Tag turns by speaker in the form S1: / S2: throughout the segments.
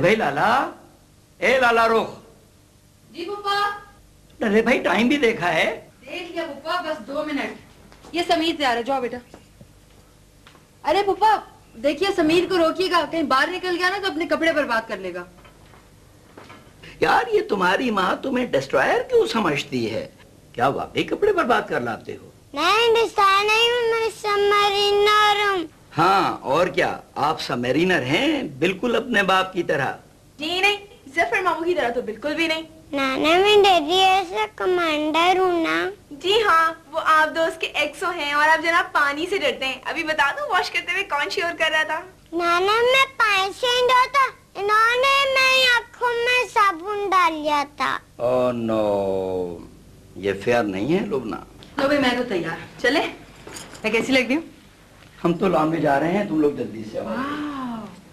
S1: भाई लाला, ए लाला रुख।
S2: जी पापा।
S1: अरे भाई टाइम भी देखा है?
S2: देख लिया पापा, बस 2 मिनट। ये समीर तैयार है, जाओ बेटा। अरे पापा देखिए, समीर को रोकिएगा, कहीं बाहर निकल गया ना तो अपने कपड़े बर्बाद कर लेगा।
S1: यार ये तुम्हारी माँ तुम्हें डिस्ट्रॉयर क्यों समझती है? क्या वाकई कपड़े बर्बाद कर लाते हो?
S3: नहीं डिस्ट्रॉयर नहीं, मैं सबमरीनर हूँ।
S1: हाँ और क्या, आप सबमरीनर हैं, बिल्कुल अपने बाप की तरह।
S4: जी नहीं, जफर मामू की तरह तो बिल्कुल भी नहीं।
S3: नाना मैं डैडी ऐसा कमांडर हूँ ना।
S4: जी हाँ, वो आप दोस्त के एक्सो हैं और आप जनाब पानी से डरते हैं। अभी बता दूं वॉश करते हुए कौन शोर कर रहा था?
S3: नाना मैं पानी से नहीं डरता, इन्होंने मेरी आँखों में साबुन डाल लिया था।
S1: ओह नो, ये फेयर नहीं है लुबना।
S2: लो भाई मैं तो तैयार, चले? मैं कैसी लग रही हूँ?
S1: हम तो लॉन में जा रहे हैं, तुम लोग जल्दी से आओ।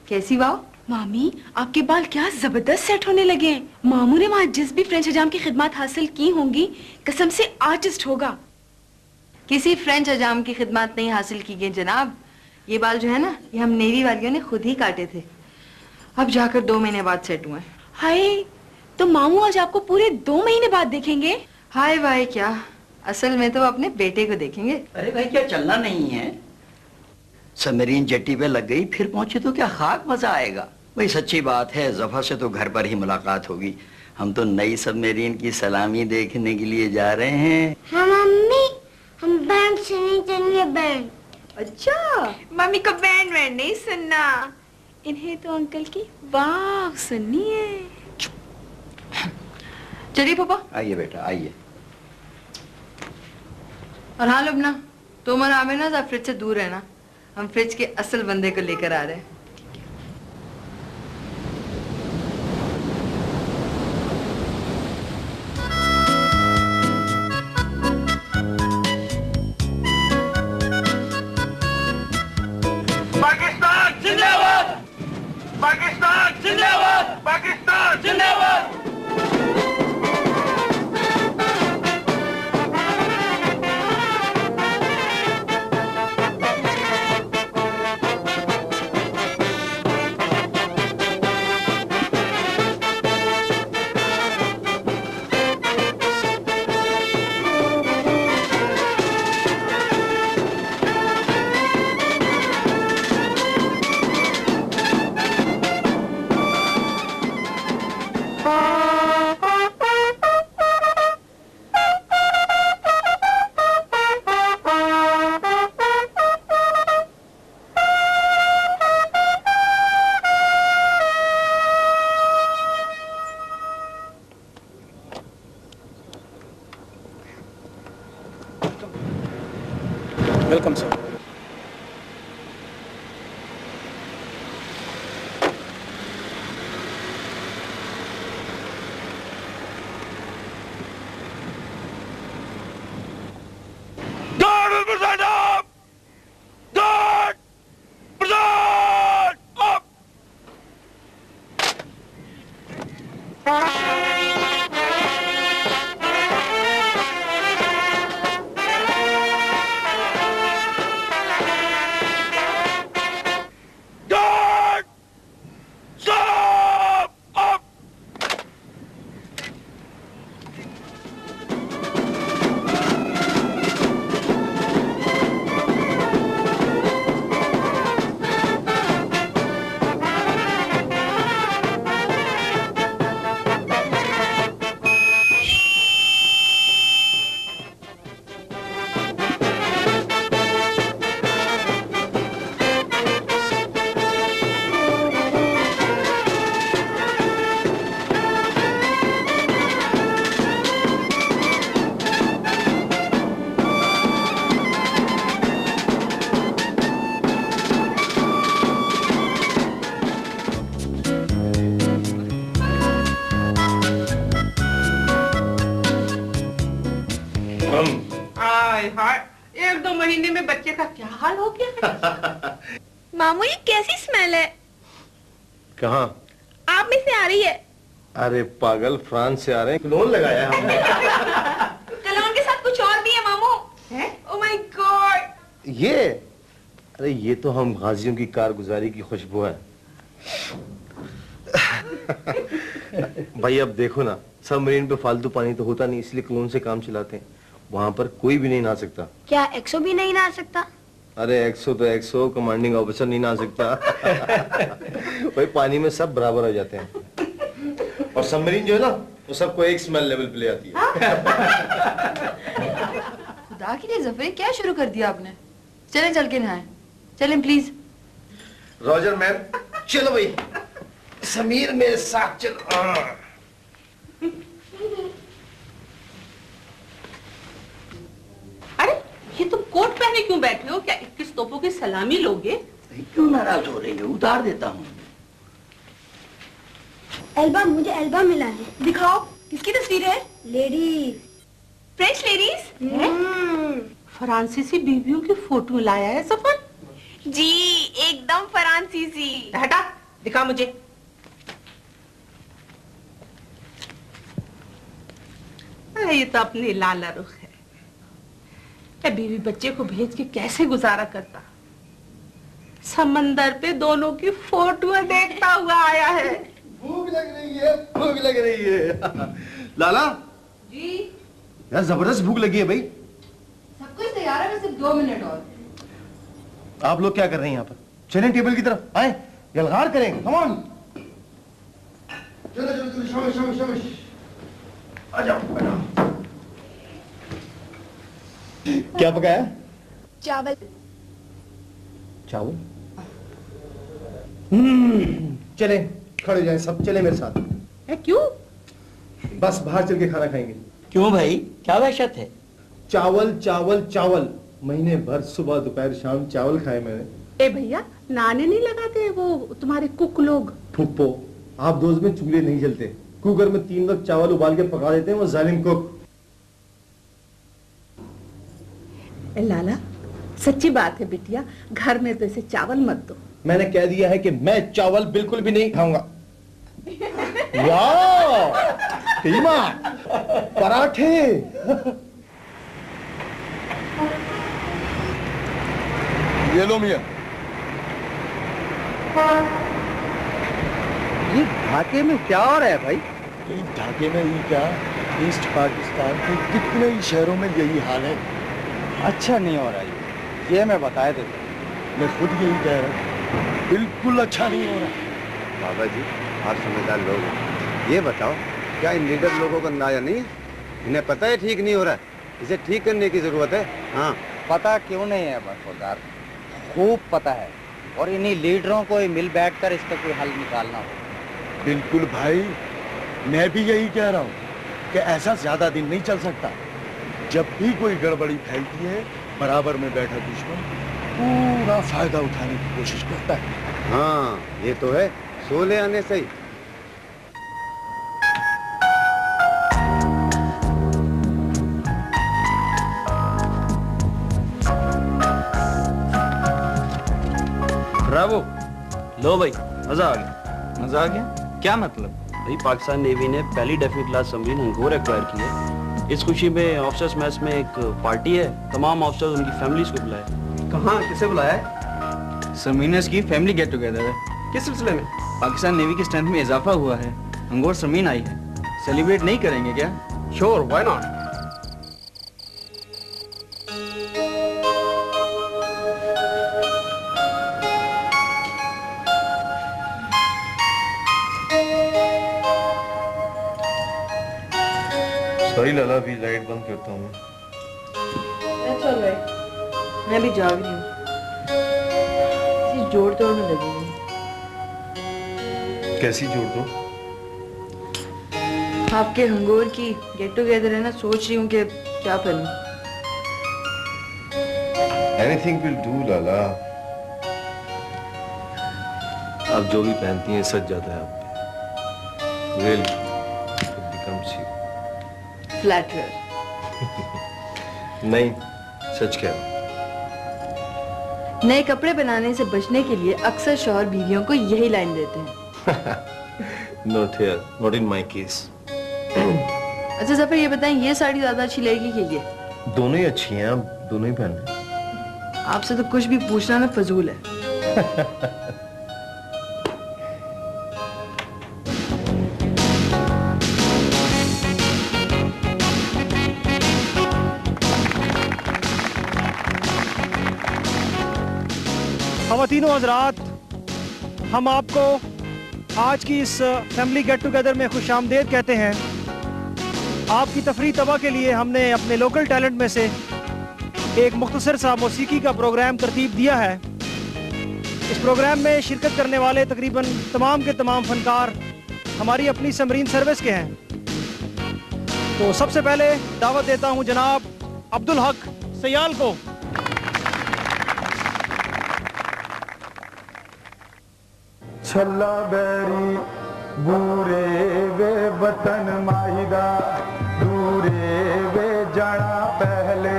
S2: कैसी वाओ?
S4: मामी आपके बाल क्या जबरदस्त सेट होने लगे हैं। मामू ने वहाँ जिस भी फ्रेंच हजाम की खिदमत हासिल की होंगी, कसम से आर्टिस्ट होगा।
S2: किसी फ्रेंच हजाम की खिदमत नहीं हासिल की गई जनाब। ये बाल जो है ना, ये हम नेवी वालियों ने खुद ही काटे थे, अब जाकर 2 महीने बाद सेट हुए।
S4: हाय, तो मामू आज आपको पूरे 2 महीने बाद देखेंगे?
S2: हाय भाई क्या, असल में तो अपने बेटे को देखेंगे।
S1: अरे भाई क्या चलना नहीं है? सबमरीन जेट्टी पे लग गई, फिर पहुंचे तो क्या खाक मजा आएगा। भाई सच्ची बात है, जफर से तो घर पर ही मुलाकात होगी। हम तो नई सबमरीन की सलामी देखने के लिए जा रहे हैं।
S3: हाँ मम्मी, हम बैंड सुनने चलेंगे, बैंड।
S4: अच्छा, मम्मी को बैंड वैंड नहीं सुनना, इन्हें तो अंकल की वाह सुननी है।
S2: चलिए पापा।
S1: आइए बेटा आइए।
S2: और हाँ लुबना, तुम और आमिर ना फ्रिज से दूर रहना, हम फ्रिज के असल बंदे को लेकर आ रहे हैं।
S5: पाकिस्तान जिंदाबाद, पाकिस्तान जिंदाबाद, पाकिस्तान जिंदाबाद।
S6: Welcome sir.
S4: एक दो महीने में बच्चे का क्या हाल हो गया। मामू ये कैसी स्मेल है?
S6: कहाँ?
S4: आप में से आ रही है।
S6: अरे पागल, फ्रांस से आ रहे हैं, क्लोन लगाया हमने।
S4: कलोन के साथ कुछ और भी है मामू। है? Oh my God.
S6: ये, अरे ये तो हम गाजियों की कारगुजारी की खुशबू है। भाई अब देखो ना, सबमरीन पे फालतू पानी तो होता नहीं, इसलिए क्लोन से काम चलाते हैं। वहाँ पर कोई भी नहीं नहा सकता।
S3: क्या एक्सो भी नहीं नहा सकता?
S6: अरे एक्सो तो एक्सो, कमांडिंग ऑफिसर नहीं नहा सकता। भाई पानी में सब बराबर हो जाते हैं, और सबमरीन जो है ना वो सबको एक स्मेल लेवल पे ले आती है।
S2: खुदा के लिए जफर क्या शुरू कर दिया आपने? चलें चल के नहाएं, चलें प्लीज।
S6: रॉजर मैन, चलो भाई, समीर मेरे साथ चलो।
S7: अरे ये तुम कोट पहने क्यों बैठे हो? क्या 21 तोपों की सलामी लोगे?
S1: क्यों नाराज हो रही हो? उतार देता हूँ।
S3: एल्बम, मुझे एल्बम मिला है।
S4: दिखाओ, किसकी तस्वीर है?
S3: Lady,
S4: French ladies?
S7: फ्रांसीसी बीवियों की फोटो लाया है सफर?
S4: जी, एकदम फ्रांसीसी।
S7: हटा, दिखा मुझे। ये तो अपनी लाला रुख है। ये बीवी बच्चे को भेज के कैसे गुजारा करता? समंदर पे दोनों की फोटो देखता हुआ आया है।
S6: भूख लग रही है, भूख लग रही है। लाला
S2: जी
S6: यार, जबरदस्त भूख लगी है भाई।
S2: सब कुछ तैयार है, बस सिर्फ 2 मिनट और।
S6: आप लोग क्या कर रहे हैं यहाँ पर? चलें टेबल की तरफ, आए, यलगार करें। कम ऑन, चलो चलो चलो, शाबाश शाबाश शाबाश, आ जाओ आ जाओ। क्या पकाया?
S3: चावल।
S6: चावल? चले, खड़े हो जाएं सब, चले मेरे साथ।
S7: है क्यों?
S6: बस बाहर चल के खाना खाएंगे।
S1: क्यों भाई, क्या वहशत है?
S6: चावल चावल चावल, महीने भर सुबह दोपहर शाम चावल खाए मैंने।
S7: ए भैया, नाने नहीं लगाते वो तुम्हारे कुक लोग?
S6: फुप्पो, आप दोस्त में चूल्हे नहीं जलते, कुकर में 3 वक्त चावल उबाल के पका देते हैं वो जालिम कुक।
S7: ए लाला, सच्ची बात है बिटिया, घर में तो इसे चावल मत दो।
S6: मैंने कह दिया है कि मैं चावल बिल्कुल भी नहीं खाऊंगा। वाह, कीमा, पराठे।
S8: ये लो मियां।
S6: ये ढाके में क्या हो रहा है भाई?
S8: ढाके में ही क्या, ईस्ट पाकिस्तान के कितने ही शहरों में यही हाल है।
S9: अच्छा नहीं हो रहा ये मैं बताया देता।
S8: मैं खुद यही कह रहा हूँ, बिल्कुल अच्छा नहीं हो रहा।
S9: बाबा जी, आप समझदार लोग हैं, ये बताओ क्या इन लीडर लोगों को अंदाजा नहीं? इन्हें पता है ठीक नहीं हो रहा है, इसे ठीक करने की जरूरत है। हाँ, पता क्यों नहीं है बरखुरदार, खूब पता है, और इन्हीं लीडरों को ही मिल बैठकर इसका कोई हल निकालना हो।
S8: बिल्कुल भाई, मैं भी यही कह रहा हूँ कि ऐसा ज्यादा दिन नहीं चल सकता। जब भी कोई गड़बड़ी फैलती है, बराबर में बैठा दुश्मन पूरा फायदा उठाने की कोशिश करता है।
S9: हाँ, ये तो है, सोले आने से ही।
S10: ब्रावो, लो भाई, मजा आ गया।
S9: मजा आ गया? क्या मतलब?
S10: भाई पाकिस्तान नेवी ने पहली definite class submarine Hangor acquire की है। इस खुशी में ऑफिसर्स मैस में एक पार्टी है, तमाम ऑफिसर्स उनकी फैमिलीज को बुलाए।
S9: कहाँ, किसे बुलाया है?
S10: सबमरीनर्स की फैमिली गेट टुगेदर है।
S9: किस सिलसिले में?
S10: पाकिस्तान नेवी की स्ट्रेंथ में इजाफा हुआ है, हंगोर सबमरीन आई है। सेलिब्रेट नहीं करेंगे क्या?
S9: Sure, why not.
S6: सॉरी लाला, अभी लाइट बंद करता हूँ।
S2: मैं भी जाग रही हूँ, किसी जोड़ तोड़ में लगी हूँ।
S6: कैसी जोड़ दो?
S2: आपके हंगोर की गेट टुगेदर है ना, सोच रही हूँ कि क्या पहनूं।
S6: एनीथिंग विल डू लाला। आप जो भी पहनती हैं सच जाता है आप पे। Really, it becomes you.
S2: Flatterer.
S6: नहीं, सच कह रहा हूं।
S2: नए कपड़े बनाने से बचने के लिए अक्सर शौहर बीवियों को यही लाइन देते हैं।
S6: Not here, not in my case.
S2: अच्छा जफर, ये बताएं, ये साड़ी ज्यादा अच्छी लगेगी कि ये?
S6: दोनों ही अच्छी हैं, आप दोनों ही पहन लें।
S2: आपसे तो कुछ भी पूछना ना फजूल है।
S11: ख़वातीनो हज़रात, हम आपको आज की इस फैमिली गेट टुगेदर में खुशामदीद कहते हैं। आपकी तफरीह तबा के लिए हमने अपने लोकल टैलेंट में से एक मुख्तसर सा मौसीकी का प्रोग्राम तरतीब दिया है। इस प्रोग्राम में शिरकत करने वाले तकरीबन तमाम के तमाम फनकार हमारी अपनी सबमरीन सर्विस के हैं। तो सबसे पहले दावत देता हूं जनाब अब्दुल हक सयाल को।
S8: छल्ला बैरी बूरे वे वतन माहिदा, दूरे वे जाना पहले,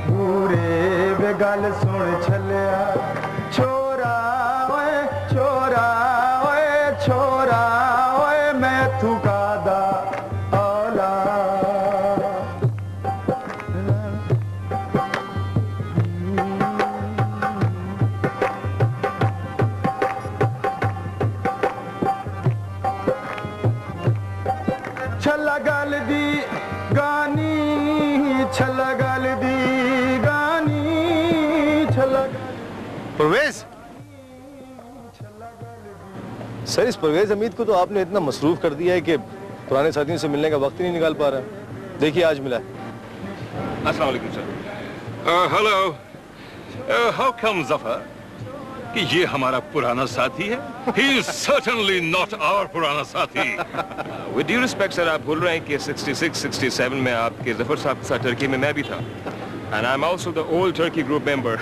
S8: बूरे वे गल सुन छलिया, छोरा ओए छोरा ओए छोरा ओए मैं थुकादा औला। छल्ला गल दी गानी, छल्ला गल दी गानी, छल्ला।
S6: परवेज, सर इस परवेज हमीद को तो आपने इतना मसरूफ कर दिया है कि पुराने साथियों से मिलने का वक्त ही नहीं निकाल पा रहा। देखिए आज मिला।
S12: अस्सलाम वालेकुम sir. Hello. How come Zafar कि ये हमारा पुराना साथी है? He is certainly not our पुराना साथी।
S13: With due respect सर, आप भूल रहे हैं कि 66-67 में आपके जफर साहब के साथ टर्की में मैं भी था। And I'm also the old Turkey group member।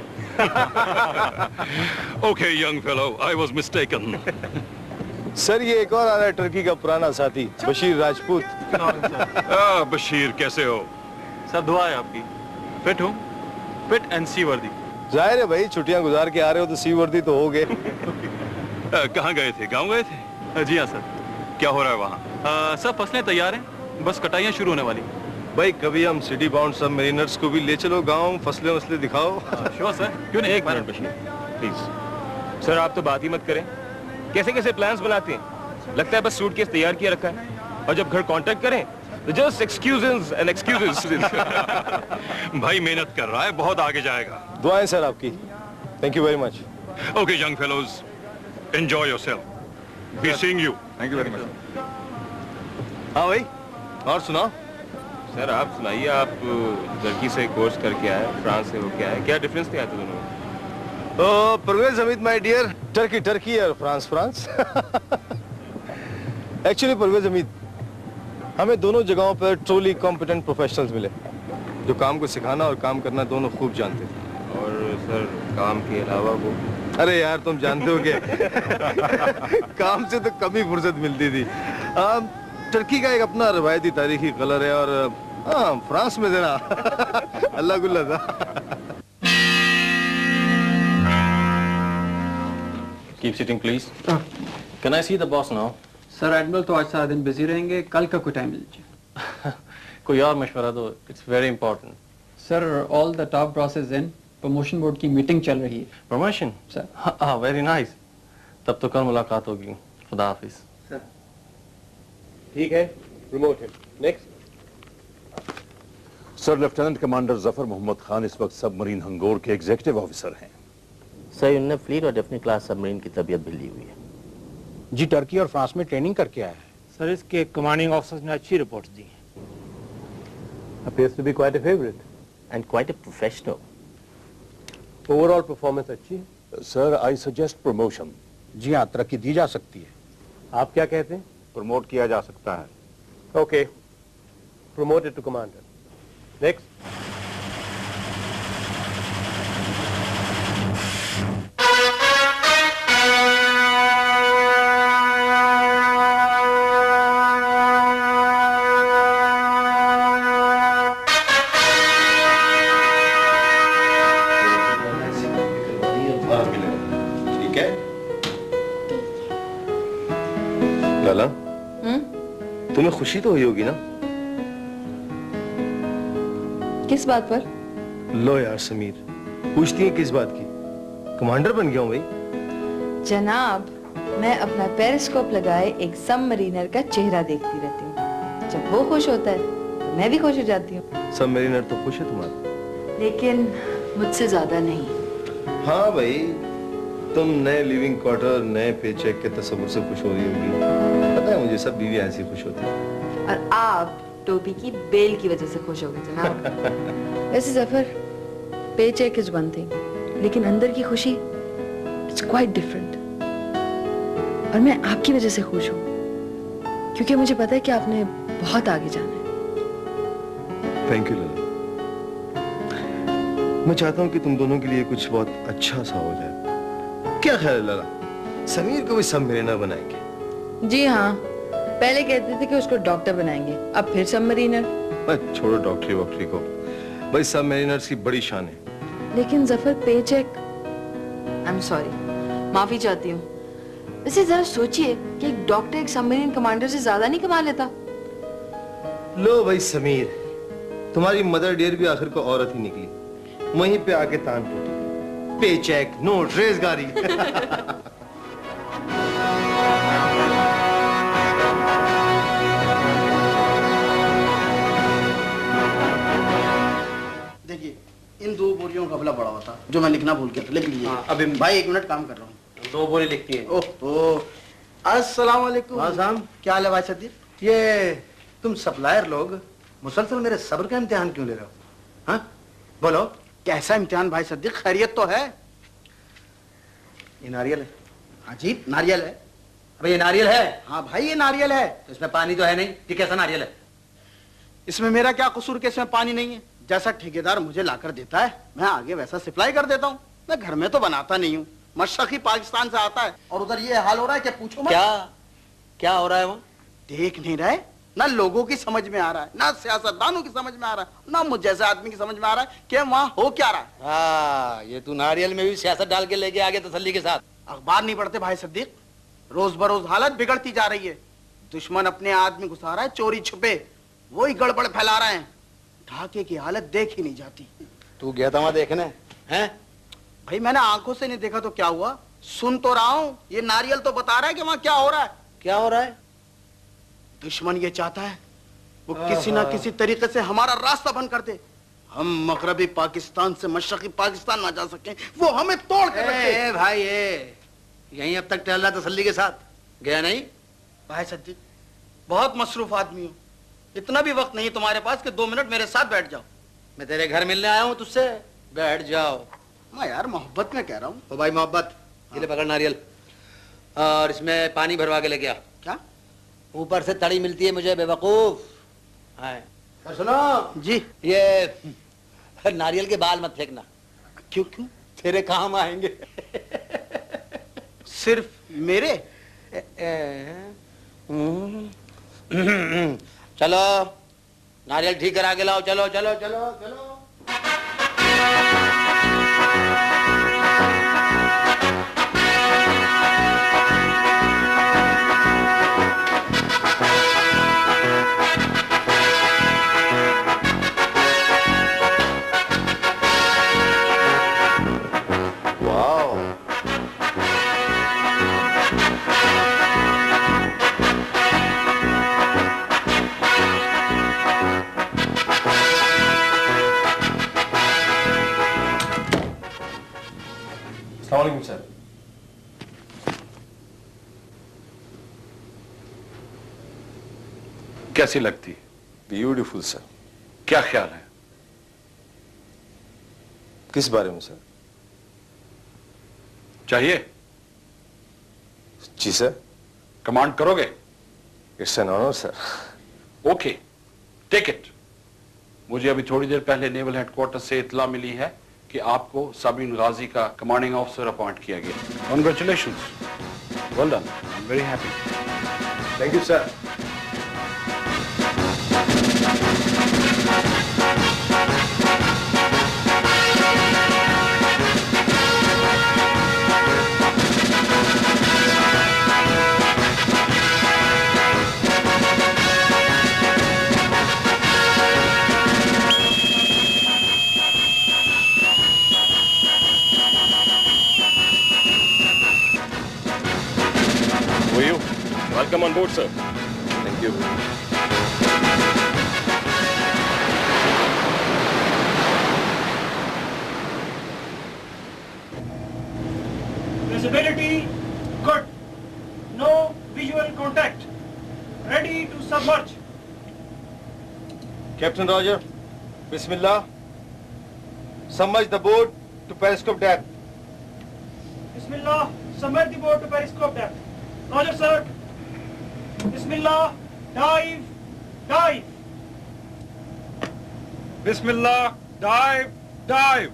S12: Okay, young fellow, I was mistaken।
S6: Sir ये एक और आ रहा है टर्की का पुराना साथी, बशीर राजपूत।
S12: बशीर कैसे हो?
S14: सर दुआ है आपकी। फिट हूँ, फिट एंड सी वर्दी।
S6: जाहिर है भाई, छुट्टियां गुजार के आ रहे हो तो सी वर्दी तो हो गए।
S12: कहाँ गए थे? गाँव गए थे?
S14: जी हाँ सर।
S12: क्या हो रहा है वहाँ?
S14: सब फसलें तैयार हैं, बस कटाइयाँ शुरू होने वाली।
S6: भाई कभी हम सिटी बाउंड सब मरीनर्स को भी ले चलो गांव, फसलें वसलें दिखाओ।
S14: श्योर सर, क्यों नहीं।
S13: एक मिनट बशीर प्लीज। सर आप तो बात ही मत करें, कैसे कैसे प्लान्स बनाते हैं। लगता है बस सूटकेस तैयार किया रखा है, और जब घर कांटेक्ट करें तो जस्ट एक्सक्यूजेस एंड एक्सक्यूजेस।
S12: भाई मेहनत कर रहा है, बहुत आगे जाएगा।
S6: दुआएं सर आपकी। Thank you very much.
S12: Okay young fellows, enjoy yourself. Be seeing you.
S6: Thank you very much. हाँ भाई, और सुनाओ।
S13: सर आप सुनाइए, आप टर्की से कोर्स करके आए, फ्रांस से होके आए, क्या डिफरेंस क्या था दोनों में?
S6: Parvez Hameed my dear, Turkey Turkey और France France. Actually Parvez Hameed, हमें दोनों जगहों पर ट्रूली कॉम्पिटेंट प्रोफेशनल्स मिले जो काम को सिखाना और काम करना दोनों खूब जानते थे।
S13: और सर काम के अलावा वो?
S6: अरे यार तुम जानते हो क्या, काम से तो कम ही फुर्सत मिलती थी। टर्की का एक अपना रवायती तारीखी कलर है, और फ्रांस में जरा अल्लाह गुल्ला था।
S14: Keep sitting please। Can I see the boss now?
S15: Sir admiral तो आज सारा दिन बिजी रहेंगे, कल का कोई टाइम मिल लीजिए।
S14: कोई और मशवरा दो, it's very important.
S15: Sir all the top bosses in, promotion board की मीटिंग चल रही है।
S14: प्रमोशन?
S15: सर
S14: हाँ वेरी नाइस। तब तो कल मुलाकात होगी। खुदा हाफिज।
S15: सर
S6: ठीक है, promote him. Next.
S16: Sir lieutenant commander Zafar Mohammad Khan इस वक्त सबमरीन हंगोर के एग्जीक्यूटिव ऑफिसर हैं।
S17: सर उन्होंने फ्लीट और डेफनी क्लास सबमरीन की तबीयत भी ली हुई है।
S18: जी टर्की और फ्रांस में ट्रेनिंग करके आया है।
S11: सर इसके कमांडिंग ऑफिसर्स ने अच्छी रिपोर्ट्स दी।
S18: Appears to be quite a favorite
S17: and quite a professional.
S18: Overall performance अच्छी है।
S16: Sir I suggest promotion.
S18: जी हाँ, तरक्की दी जा सकती है। आप क्या कहते हैं?
S9: प्रमोट किया जा सकता है।
S18: Okay, promoted to commander. Next.
S6: Lala, तुम्हें खुशी तो हुई होगी ना?
S2: किस बात पर?
S6: लो यार समीर, पूछती है किस बात की? कमांडर बन गया हूँ भाई।
S2: जनाब, मैं अपना पेरिस्कोप लगाए एक सबमरीनर का चेहरा देखती रहती हूँ। जब वो खुश होता है तो मैं भी खुश हो जाती हूँ।
S6: सबमरीनर तो खुश है तुम्हारा,
S2: लेकिन मुझसे ज्यादा नहीं।
S6: हाँ भाई, तुम नए लिविंग क्वार्टर, नए पेचेक के तस्वुर से खुश हो रही होगी। पता है मुझे, सब बीवी ऐसी खुश होती है।
S2: और आप टोपी की बेल की वजह से खुश हो गए जनाब। वैसे जफर, पे चेक इज वन थिंग, लेकिन अंदर की खुशी इट्स क्वाइट डिफरेंट। और मैं आपकी वजह से खुश हूँ, क्योंकि मुझे पता है कि आपने बहुत आगे जाना है।
S6: थैंक यू लला। मैं चाहता हूँ कि तुम दोनों के लिए कुछ बहुत अच्छा सा हो जाए। क्या ख्याल है लला? समीर को भी सबमरीनर बनाएंगे?
S2: जी हाँ, पहले कहते थे कि उसको डॉक्टर बनाएंगे, अब फिर सबमरीनर।
S6: छोड़ो डॉक्टरी वॉक्टरी को, भाई सबमरीनर्स की बड़ी शान है।
S2: लेकिन जफर, पे चेक, आई एम सॉरी, माफी चाहती हूँ। वैसे जरा सोचिए कि एक डॉक्टर एक सबमरीन कमांडर से ज्यादा नहीं कमा लेता।
S6: लो भाई समीर, तुम्हारी मदर डियर भी आखिर को औरत ही निकली, वहीं पे आके तान टूटी। पे चेक, नोट, रेजगारी।
S18: देखिए, इन 2 बोरियों का गफला पड़ा हुआ था जो मैं लिखना भूल गया था, लिख लीजिए। अभी भाई 1 मिनट काम कर रहा हूँ।
S9: 2 बोरी लिखती है।
S18: ओह, अस्सलाम वालेकुम। क्या हाल है भाई सदीक? ये तुम सप्लायर लोग मुसलसल मेरे सब्र का इम्तिहान क्यों ले रहे हो? हाँ बोलो, कैसा इम्तिहान भाई सदीक? खैरियत तो है? ये नारियल है। हाँ जी, नारियल है।
S9: अबे ये नारियल है?
S18: हाँ भाई, ये नारियल है।
S9: तो इसमें पानी तो है नहीं, ये कैसा नारियल है?
S18: इसमें मेरा क्या कसूर कि इसमें पानी नहीं है? जैसा ठेकेदार मुझे लाकर देता है, मैं आगे वैसा सप्लाई कर देता हूँ। मैं घर में तो बनाता नहीं हूँ, मशरकी पाकिस्तान से आता है, और उधर ये हाल हो रहा है कि पूछो मत।
S9: क्या हो रहा है वहाँ?
S18: देख नहीं रहे? ना लोगों की समझ में आ रहा है, ना सियासतदानों की समझ में आ रहा है, ना मुझ जैसे आदमी की समझ में आ रहा है कि वहाँ हो क्या रहा है।
S9: हाँ, ये तू नारियल में भी सियासत डाल के लेके आगे तसल्ली के साथ।
S18: अखबार नहीं पढ़ते भाई सद्दीक? रोज बरोज हालत बिगड़ती जा रही है। दुश्मन अपने आदमी घुसा रहा है, चोरी छुपे वही गड़बड़ फैला रहे हैं। ढाके की हालत देख ही नहीं जाती।
S9: तू गया था वहाँ देखने? हैं?
S18: भाई मैंने आंखों से नहीं देखा तो क्या हुआ, सुन तो रहा हूँ। ये नारियल तो बता रहा है कि वहाँ क्या हो रहा है।
S9: क्या हो रहा है?
S18: दुश्मन ये चाहता है वो किसी ना किसी तरीके से हमारा रास्ता बंद कर दे। हम मगरबी पाकिस्तान से मशरकी पाकिस्तान ना जा सकें, वो हमें तोड़ के रखे।
S9: भाई यहीं अब तक टहल रहा तसल्ली के साथ, गया नहीं?
S18: भाई सद्दीक, बहुत मसरूफ आदमी हो, इतना भी वक्त नहीं तुम्हारे पास कि 2 मिनट मेरे साथ बैठ जाओ।
S9: मैं तेरे घर मिलने आया हूँ तुझसे, बैठ जाओ।
S18: मैं यार मोहब्बत में कह रहा हूँ।
S9: ओ भाई मोहब्बत, ये ले पकड़ नारियल, और इसमें पानी भरवा के लेके आ।
S18: क्या?
S9: ऊपर से तड़ी मिलती है मुझे, बेवकूफ। और सुनो
S18: जी,
S9: ये नारियल के बाल मत फेंकना।
S18: क्यों? क्यों?
S9: तेरे काम आएंगे।
S18: सिर्फ मेरे?
S9: चलो नारियल ठीक करा के लाओ, चलो चलो चलो चलो।
S6: सर,
S12: कैसी लगती?
S6: Beautiful sir.
S12: क्या ख्याल है?
S6: किस बारे में सर?
S12: चाहिए?
S6: जी सर।
S12: कमांड करोगे?
S6: It's an honour sir.
S12: Okay, take it. मुझे अभी थोड़ी देर पहले नेवल हेडक्वार्टर से इत्ला मिली है कि आपको सबमरीन गाजी का कमांडिंग ऑफिसर अपॉइंट किया गया। Congratulations, well done, I am very happy.
S6: Thank you sir.
S13: Welcome on board, sir.
S6: Thank you. Captain Roger, Bismillah. Submerge the boat to periscope depth.
S11: Bismillah, submerge the boat to periscope depth. Roger, sir. Bismillah, dive, dive.
S14: Bismillah, dive, dive.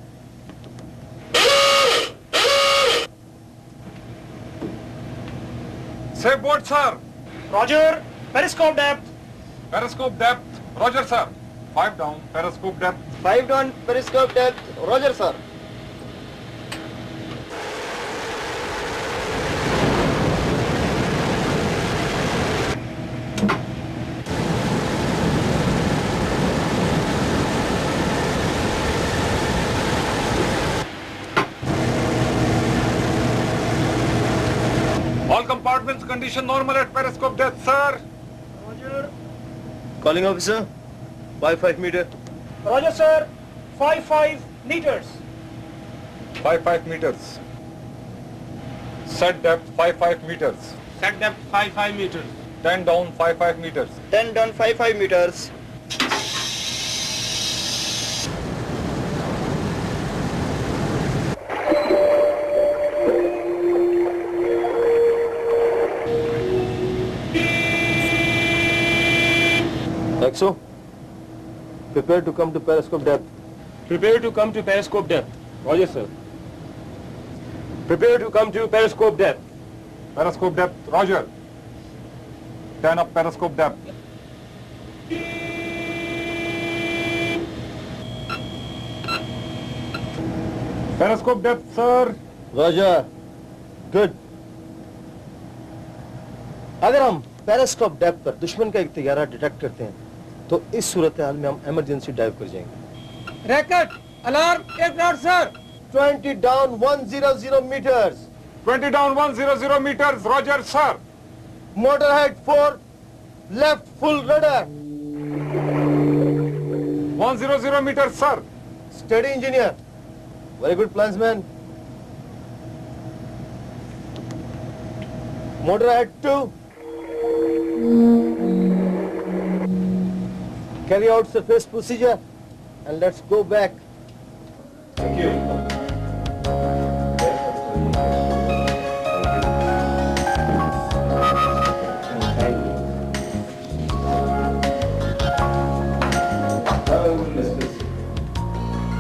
S14: Save boat, sir.
S11: Roger, periscope depth.
S14: Periscope depth. Roger, sir. 5 down, periscope depth.
S18: 5 down, periscope depth. Roger, sir.
S14: All compartments condition normal at periscope depth, sir.
S11: Roger.
S6: Calling officer, 5 meter.
S11: Roger, sir. 5 meters.
S14: 5 meters. Set depth 5 meters.
S11: Set depth 5 meters.
S14: 10 down 5 meters.
S18: 10 down, 5 meters.
S6: XO, prepare to come to periscope depth.
S13: Prepare to come to periscope depth. Roger, sir. Prepare to come to periscope depth.
S14: Periscope depth, Roger. 10 up periscope depth. Periscope depth, sir.
S6: Roger. Good. अगर हम periscope depth पर दुश्मन का एक तैयारा detect करते हैं तो इस सूरत हाल में हम इमरजेंसी डाइव कर जाएंगे।
S11: Racket, alarm, aircraft, sir.
S6: 20 down 100 meters.
S14: 20 down 100 meters, Roger, sir.
S6: Motor head 4, left full rudder.
S14: 100 meters, sir.
S6: Steady, engineer. Very good plans, man. Motor head 2. Carry out surface procedure and let's go back.
S14: Thank you.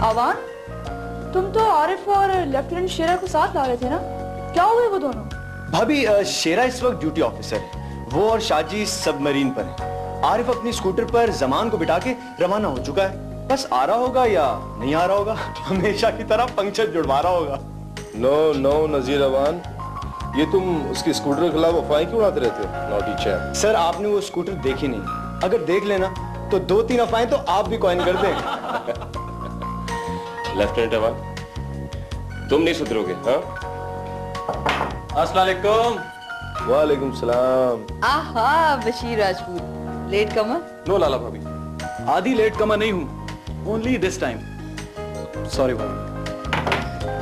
S2: आवान, तुम तो आरिफ और lieutenant शेरा को साथ ला रहे थे ना? क्या हुए वो दोनों?
S19: भाभी, शेरा इस वक्त ड्यूटी ऑफिसर है। वो और शाजी सबमरीन पर है। आरिफ अपनी स्कूटर पर जमान को बिठा के रवाना हो चुका है। बस आ रहा होगा या नहीं आ रहा होगा, हमेशा की तरह पंक्चर जुड़वा रहा होगा।
S6: नो नजीर अवान, ये तुम उसकी स्कूटर के खिलाफ अफवाहें क्यों उड़ाते रहते हो? Naughty chap.
S19: सर, आपने वो स्कूटर देखी नहीं। अगर देख लेना तो 2-3 अफवाहें तो आप भी कॉइन कर दें।
S13: लेफ्टिनेंट अवान, तुम नहीं सुधरोगे, हाँ?
S19: अस्सलाम वालेकुम।
S6: वालेकुम सलाम।
S2: आहा, बशीर राजपूत, लेट कमर?
S19: नो लाला भाभी, आधी लेट कमर नहीं हूँ, ओनली दिस टाइम। सॉरी भाभी।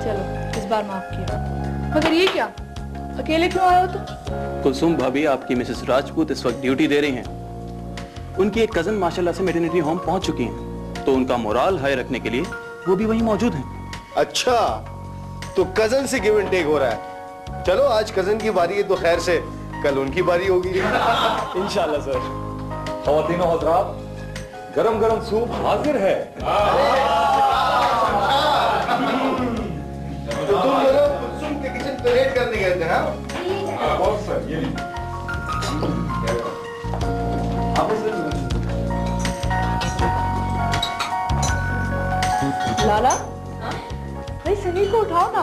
S2: चलो, इस बार माफ किया। मगर ये क्या, अकेले क्यों आए हो तुम?
S10: कुलसुम भाभी, आपकी मिसेस राजपूत इस वक्त ड्यूटी दे रही हैं। उनकी एक कजन माशाल्लाह से मैटरनिटी होम पहुंच चुकी हैं, तो उनका मोराल हाई रखने के लिए वो भी वहीं मौजूद हैं।
S6: अच्छा, तो कजन से गिव एंड टेक हो रहा है। चलो, आज कजन की बारी है तो खैर से कल उनकी बारी होगी।
S19: इंशाल्लाह सर।
S14: ख़वातीनो हज़रात, गरम गरम सूप हाजिर है।
S6: तो तुम दोनों कुलसुम के किचन पे रेड करने गए थे, हाँ?
S14: बहुत सर, ये
S2: लाला, भाई सनी को उठाओ ना।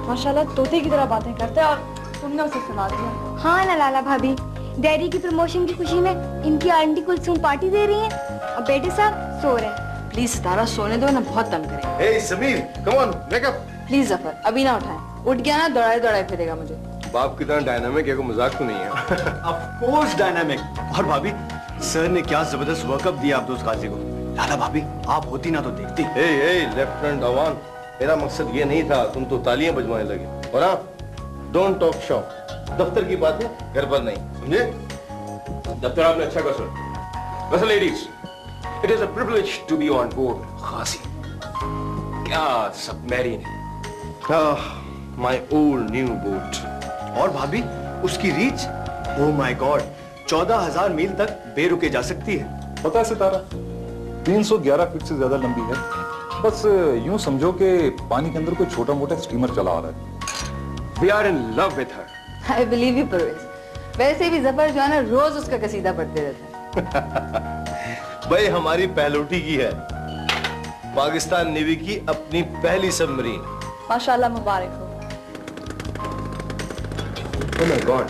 S2: माशाल्लाह तोते की तरह बातें करते हैं और तुमने उसे सुना दिया।
S3: हाँ ना लाला भाभी, डैडी की प्रमोशन की खुशी में इनकी आंटी कुलसुम पार्टी दे रही हैं और बेटे साहब सो रहे हैं।
S2: प्लीज सितारा, सोने दो ना, बहुत तंग करें।
S6: Hey Sameer, come on, wake up.
S2: Please Zafar, अभी ना उठाएं। उठ गया ना दौड़ाए फिरेगा मुझे।
S6: बाप की तरह डायनामिक है, कोई मजाक तो नहीं है।
S19: Of course dynamic. और भाभी, सर ने क्या जबरदस्त वर्कअप दिया आप दोस्त काजी को। लाला भाभी, आप होती ना तो देखती।
S6: लेफ्टिनेंट अवान, मेरा मकसद ये नहीं था, तुम तो तालियां बजवाने लगे। और हाँ, डोंट टॉक शॉप। दफ्तर की बातें घर पर नहीं, समझे?
S13: दफ्तर आपने अच्छा कर सुन। वैसे ladies, It is a privilege to be on board, Ghazi. क्या सबमरीन है?
S19: My old new boat. और भाभी, उसकी रीच? Oh my God, 14,000 मील तक बेरुके जा सकती है।
S14: पता है सितारा, 311 फीट से ज्यादा लंबी है। बस यूं समझो कि पानी के अंदर कोई छोटा मोटा स्टीमर चला आ रहा है।
S13: We are in love with her.
S2: I believe you, Parvez. वैसे भी जफर जो है ना रोज उसका कसीदा पढ़ते रहता है।
S6: भाई हमारी पहलोटी की है, पाकिस्तान नेवी की अपनी पहली सबमरीन।
S2: माशाल्लाह, मुबारक हो।
S13: Oh my God.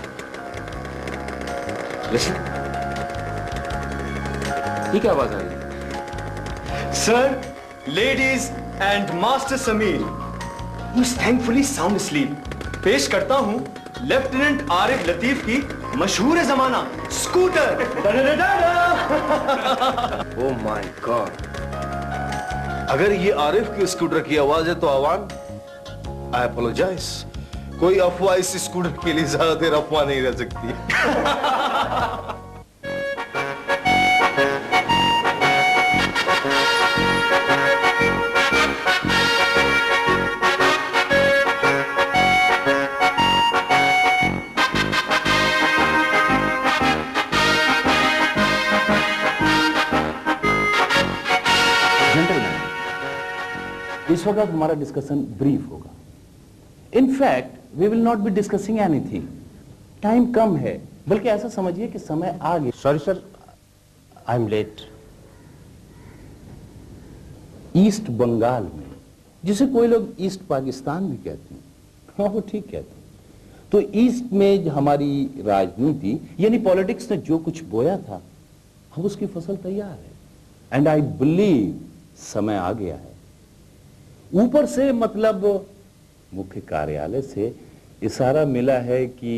S13: Listen. ये क्या आवाज आ रही है?
S19: Sir, ladies and Master Samir, who is thankfully sound asleep, पेश करता हूँ लेफ्टिनेंट आरिफ लतीफ की मशहूर जमाना स्कूटर।
S6: Oh my God. अगर ये आरिफ की स्कूटर की आवाज है तो आवान, I apologize. कोई अफवाह इस स्कूटर के लिए ज्यादा देर अफवाह नहीं रह सकती।
S12: इस वक्त हमारा डिस्कशन ब्रीफ होगा। In fact we will not be discussing anything. Time कम है, बल्कि ऐसा समझिए कि समय आ गया।
S17: Sorry sir, I am late.
S12: East Bengal में, जिसे कोई लोग ईस्ट पाकिस्तान भी कहते हैं, हाँ वो ठीक कहते हैं, तो ईस्ट में हमारी राजनीति यानी पॉलिटिक्स ने जो कुछ बोया था, अब उसकी फसल तैयार है। एंड आई बिलीव समय आ गया है। ऊपर से मतलब मुख्य कार्यालय से इशारा मिला है कि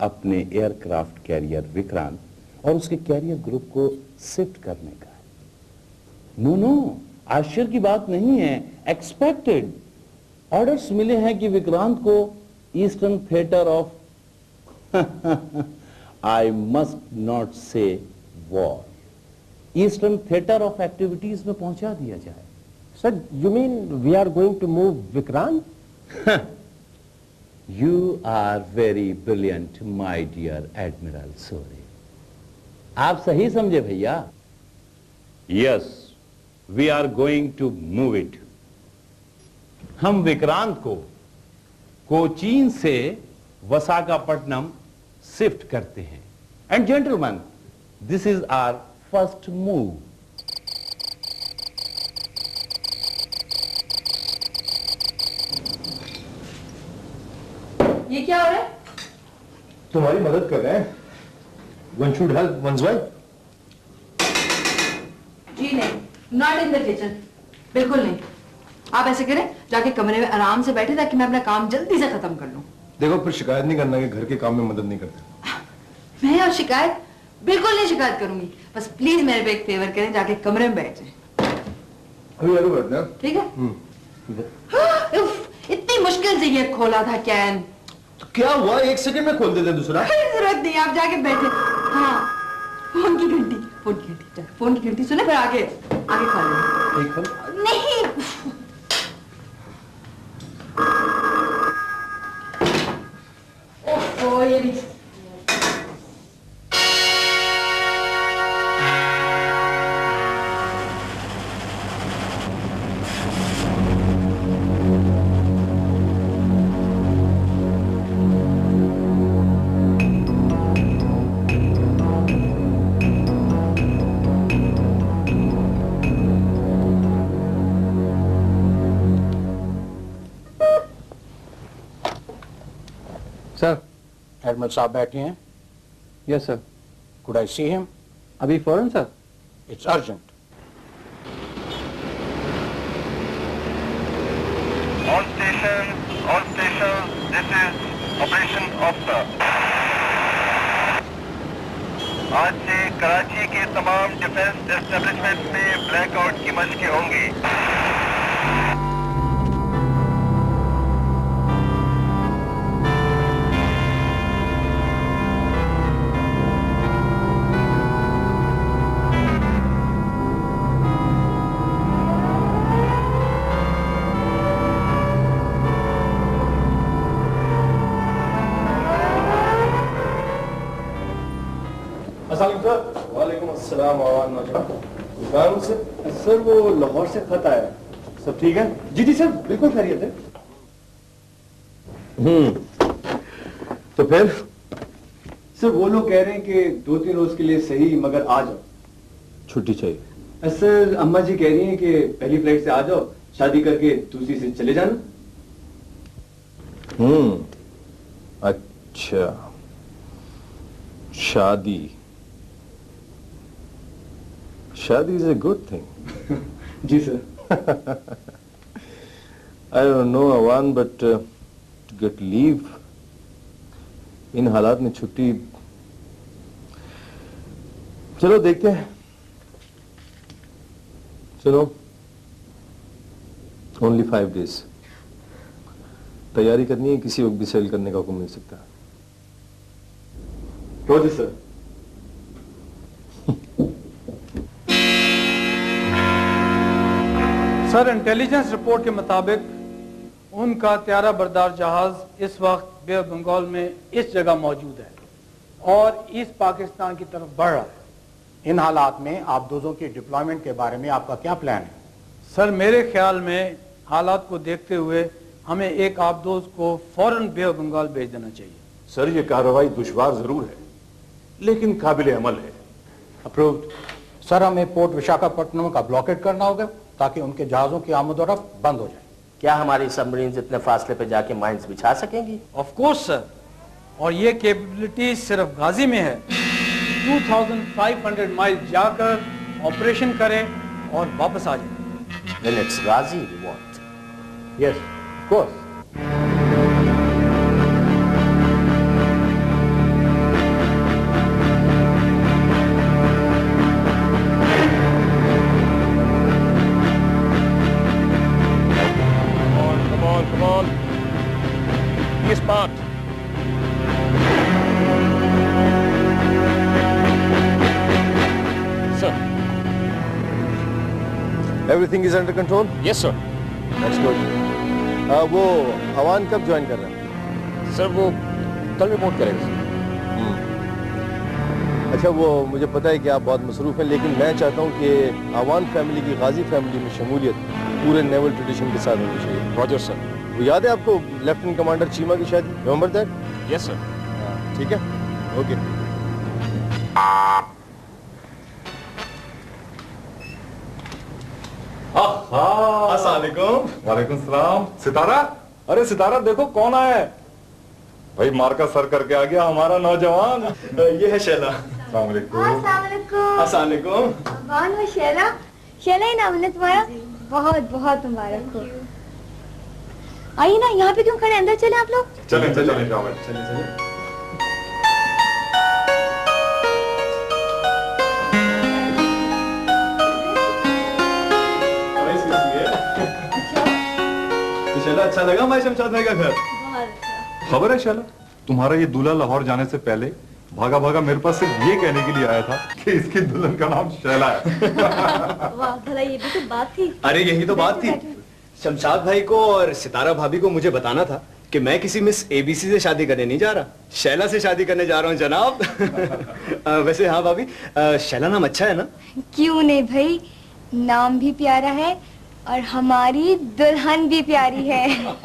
S12: अपने एयरक्राफ्ट कैरियर विक्रांत और उसके कैरियर ग्रुप को शिफ्ट करने का है। नो, आश्चर्य की बात नहीं है, एक्सपेक्टेड। ऑर्डर्स मिले हैं कि विक्रांत को eastern theatre of I must not say war, eastern theatre of activities में पहुंचा दिया जाए।
S17: Sir, you mean we are going to move Vikrant?
S12: You are very brilliant, my dear Admiral Sori. आप सही समझे भैया। Yes, we are going to move it. हम विक्रांत को कोचीन से विशाखापट्टनम शिफ्ट करते हैं। And gentlemen, this is our first move.
S2: ये क्या हो रहा है?
S6: तुम्हारी मदद कर रहे हैं। One should help one's wife.
S2: जी नहीं, नॉट इन द किचन, बिल्कुल नहीं। आप ऐसे करें, जाके कमरे में आराम से बैठे ताकि मैं अपना काम जल्दी से खत्म कर लूं।
S6: देखो, फिर शिकायत नहीं करना कि घर के काम में मदद नहीं करते।
S2: मैं और शिकायत बिल्कुल नहीं शिकायत करूंगी। बस प्लीज मेरे पे एक फेवर करें, जाके कमरे में बैठ जाएं।
S6: अभी आलू बैठते हैं।
S2: ठीक है? उफ, इतनी मुश्किल से ये खोला था कैन।
S6: तो क्या हुआ, एक सेकंड में खोल देते दूसरा।
S2: कोई जरूरत नहीं, आप जाके बैठे। हाँ, फोन की घंटी सुने, फिर आगे खा लेंगे। नहीं, ओह ये भी।
S17: सर, एडमिरल साहब बैठे हैं।
S15: Yes sir.
S17: Could I see him?
S15: अभी फौरन sir.
S17: It's urgent.
S5: All stations, this is Operation Officer. आज से कराची के तमाम डिफेंस एस्टेब्लिशमेंट में ब्लैकआउट की मशकें होंगी।
S6: सलाम आवाज नौजवान से।
S19: सर वो लाहौर से खत आया है। सब ठीक है? जी जी सर, बिल्कुल खैरियत है।
S6: तो फिर
S19: सर वो लोग कह रहे हैं कि 2-3 रोज के लिए सही, मगर आ जाओ।
S6: छुट्टी चाहिए?
S19: सर अम्मा जी कह रही हैं कि पहली फ्लाइट से आ जाओ, शादी करके दूसरी से चले जाना।
S6: अच्छा, शादी इज ए गुड थिंग।
S19: जी sir.
S6: I don't know Awan, but to get leave in हालात में छुट्टी, चलो देखते हैं। चलो ओनली 5 days तैयारी करनी है, किसी वक्त भी सेल करने का हुक्म मिल सकता है।
S19: रोजी सर।
S15: सर इंटेलिजेंस रिपोर्ट के मुताबिक उनका त्यारा बरदार जहाज इस वक्त बे ऑफ बंगाल में इस जगह मौजूद है और ईस्ट पाकिस्तान की तरफ बढ़ रहा है।
S18: इन हालात में आप दोनों के डिप्लॉयमेंट के बारे में आपका क्या प्लान है?
S15: सर मेरे ख्याल में हालात को देखते हुए हमें एक आबदोज को फौरन बे ऑफ बंगाल भेज देना चाहिए।
S14: सर ये कार्रवाई दुश्वार जरूर है, लेकिन काबिल अमल है।
S18: अप्रूव्ड। सर हमें पोर्ट विशाखापट्टनम का ब्लॉकेट करना होगा ताकि उनके जहाजों की आमदोरफ्त बंद हो जाए।
S17: क्या हमारी सबमरीन इतने फासले पे जाके माइंस बिछा सकेंगी?
S15: ऑफ कोर्स सर, और ये कैपेबिलिटी सिर्फ गाजी में है। 2500 माइल जाकर ऑपरेशन करें और वापस आ जाए।
S17: Then it's Ghazi we want.
S18: Yes, of course.
S13: Come on. East part. Sir.
S6: Everything is under control?
S13: Yes, sir.
S6: That's good. वो अवान कब ज्वाइन कर रहा है?
S13: सर वो कल रिपोर्ट करेगा।
S6: अच्छा, वो मुझे पता है कि आप बहुत मसरूफ हैं, लेकिन मैं चाहता हूँ कि अवान फैमिली की गाजी फैमिली में शमूलियत पूरे नेवल ट्रेडिशन के साथ होनी चाहिए।
S13: Roger sir.
S6: वो याद है आपको लेफ्टिनेंट कमांडर चीमा की शादी? Remember that?
S13: Yes sir.
S6: ठीक है, ओके।
S14: वालेकुम सलाम। सितारा, अरे सितारा देखो कौन आया है। भाई मार का सर करके आ गया हमारा नौजवान।
S19: ये है शैला।
S3: अस्सलाम वालेकुम।
S19: अस्सलाम वालेकुम।
S3: कौन हो शैला? शैला ही नाम है तुम्हारा? बहुत बहुत मुबारक हो। आइए ना, यहाँ पे क्यों खड़े, अंदर चले आप लोग।
S14: चलें चलें
S19: चलें। अच्छा लगा भाई शमशाद भाई का घर?
S14: खबर है शैला, तुम्हारा ये दूल्हा लाहौर जाने से पहले भागा भागा मेरे पास सिर्फ ये कहने के लिए आया था कि इसकी दुल्हन का नाम शैला है।
S3: वाह, भला ये भी तो बात थी।
S19: अरे यही तो बात थी। शमशाद भाई को और सितारा भाभी को मुझे बताना था कि मैं किसी मिस एबीसी से शादी करने नहीं जा रहा, शैला से शादी करने जा रहा हूँ जनाब। वैसे हाँ भाभी, शैला नाम अच्छा है ना?
S3: क्यों नहीं भाई, नाम भी प्यारा है और हमारी दुल्हन भी प्यारी है।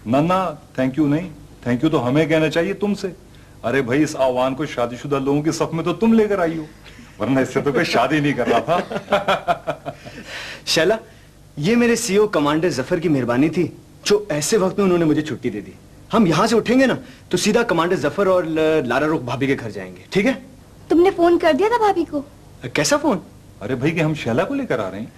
S14: ना थैंक यू नहीं, थैंक यू तो हमें कहना चाहिए तुमसे। अरे भाई इस आह्वान को शादीशुदा लोगों के सफ में तो तुम लेकर आई हो, वरना इससे तो कोई शादी नहीं कर रहा था।
S19: शैला, ये मेरे सीईओ कमांडर जफर की मेहरबानी थी जो ऐसे वक्त में उन्होंने मुझे छुट्टी दे दी। हम यहाँ से उठेंगे ना तो सीधा कमांडर जफर और लारा रुख भाभी के घर जाएंगे, ठीक है?
S3: तुमने फोन कर दिया था भाभी को?
S19: कैसा फोन?
S14: अरे भाई कि हम शैला को लेकर आ रहे हैं।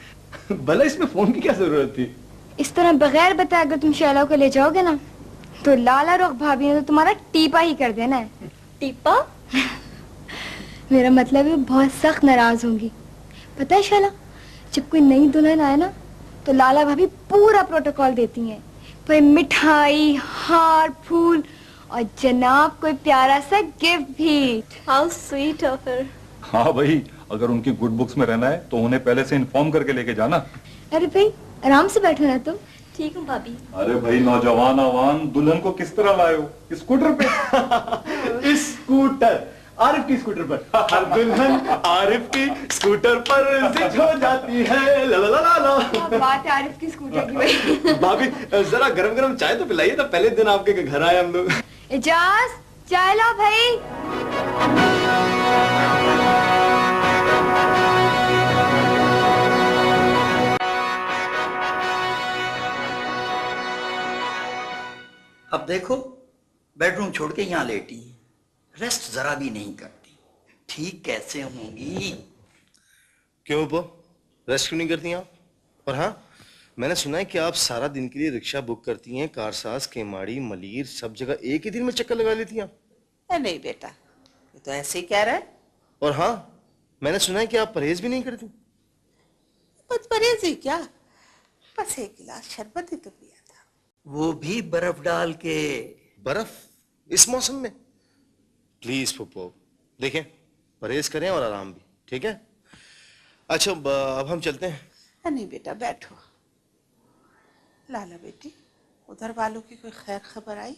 S19: भला इसमें फोन की क्या जरूरत थी?
S3: इस तरह बगैर बताए अगर तुम शैला को ले जाओगे ना तो लाला रुख भाभी ने तो तुम्हारा टीपा ही कर देना है। टीपा? मेरा मतलब है बहुत सख्त नाराज होंगी। पता है शैला, जब कोई नई दुल्हन आए ना तो लाला भाभी पूरा प्रोटोकॉल देती हैं, कोई मिठाई, हार, फूल और जनाब कोई प्यारा सा गिफ्ट भी। How sweet of her.
S14: हाँ भाई, अगर उनकी गुड बुक्स में रहना है तो उन्हें पहले से इन्फॉर्म करके लेके जाना।
S3: अरे भाई आराम से बैठो ना तुम। ठीक हूँ भाभी।
S14: अरे भाई नौजवान आवान दुल्हन को किस तरह लाए हो? स्कूटर पे?
S19: स्कूटर? आरिफ की स्कूटर पर। हर दुल्हन आरिफ की स्कूटर पर जिद हो जाती है। ला ला ला ला।
S3: क्या बात है आरिफ की स्कूटर की भाई।
S19: भाभी जरा गरम गरम चाय तो पिलाइए, तो पहले दिन आपके घर आए हम लोग।
S3: इजाज चाय लो भाई।
S1: अब देखो बेडरूम छोड़ के यहाँ लेटी है, रेस्ट जरा भी नहीं करती, ठीक कैसे होंगी?
S6: क्यों पो रेस्ट क्यों नहीं करती आप? और हाँ, मैंने सुना है कि आप सारा दिन के लिए रिक्शा बुक करती हैं, कारसाज, केमाड़ी, मलीर, सब जगह एक ही दिन में चक्कर लगा लेती हैं आप।
S7: नहीं बेटा, ये तो ऐसे ही कह रहा है।
S6: और हाँ, मैंने सुना है कि आप परहेज भी नहीं करती।
S7: बस परहेज ही क्या, बस एक गिलास शरबत ही तो पिया था,
S1: वो भी बर्फ डाल के।
S6: बर्फ इस मौसम में? प्लीज पुप्पो देखें, परहेज करें और आराम भी, ठीक है? अच्छा अब हम चलते हैं।
S7: नहीं बेटा बैठो। लाला बेटी, उधर वालों की कोई खैर खबर आई?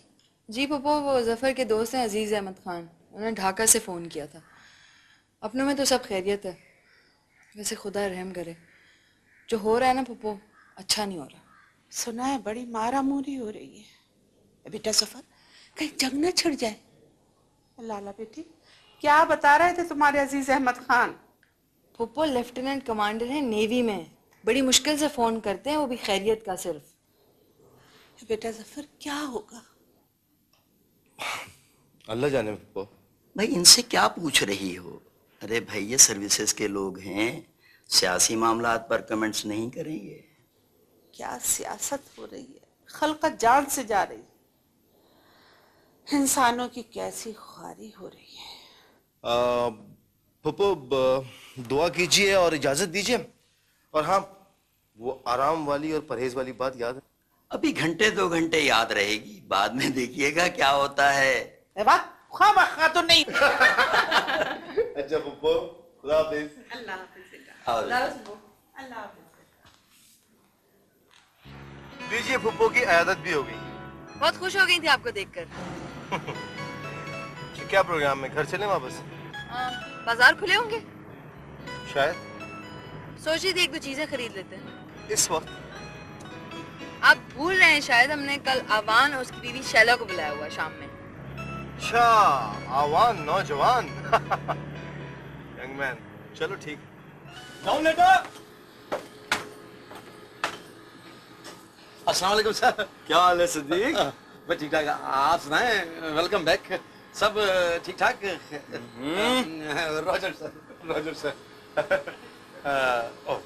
S2: जी पप्पो, वो जफर के दोस्त हैं अजीज अहमद खान, उन्होंने ढाका से फोन किया था। अपनों में तो सब खैरियत है, वैसे खुदा रहम करे, जो हो रहा है ना पप्पो अच्छा नहीं हो रहा।
S7: सुना है बड़ी मारामारी हो रही है। बेटा जफर, कहीं जंग न छिड़ जाए। लाला बेटी, क्या बता रहे थे तुम्हारे अजीज अहमद खान?
S2: पप्पो लेफ्टिनेंट कमांडर हैं नेवी में, बड़ी मुश्किल से फोन करते हैं, वो भी खैरियत का सिर्फ।
S7: बेटा जफर क्या होगा?
S6: अल्लाह जाने पुप्पो।
S1: भाई इनसे क्या पूछ रही हो? अरे भाई ये सर्विसेज के लोग हैं, सियासी मामलात पर कमेंट्स नहीं करेंगे।
S7: क्या सियासत हो रही है, खल्कत जान से जा रही है, इंसानों की कैसी ख्वारी हो रही है।
S6: पुप्पो दुआ कीजिए और इजाजत दीजिए। और हाँ, वो आराम वाली और परहेज वाली बात याद है?
S1: अभी घंटे 2 घंटे याद रहेगी, बाद में देखिएगा क्या होता है।
S7: खा तो नहीं।
S6: अच्छा पुप्पो, खुदा हाफिज।
S7: अल्लाह हाफिज। अल्लाह हाफिज।
S6: लीजिए, पुप्पो की अयादत भी हो गई।
S2: बहुत खुश हो गई थी आपको देखकर।
S6: क्या प्रोग्राम में घर चले वापस?
S2: बाजार खुले होंगे
S6: शायद।
S2: सोच रही थी 1-2 चीजें खरीद लेते हैं।
S6: इस वक्त?
S2: आप भूल रहे हैं शायद, हमने कल आवान और उसकी बीवी शैला को बुलाया हुआ शाम में।
S6: अच्छा, आवान नौजवान। यंग मैन, चलो ठीक।
S19: Down letter.
S18: अस्सलाम वालेकुम सर।
S19: क्या हाल है सिद्दीक?
S18: बस ठीक ठाक, आप सुनाएं? Welcome back. सब ठीक ठाक? Roger sir, roger sir. Oh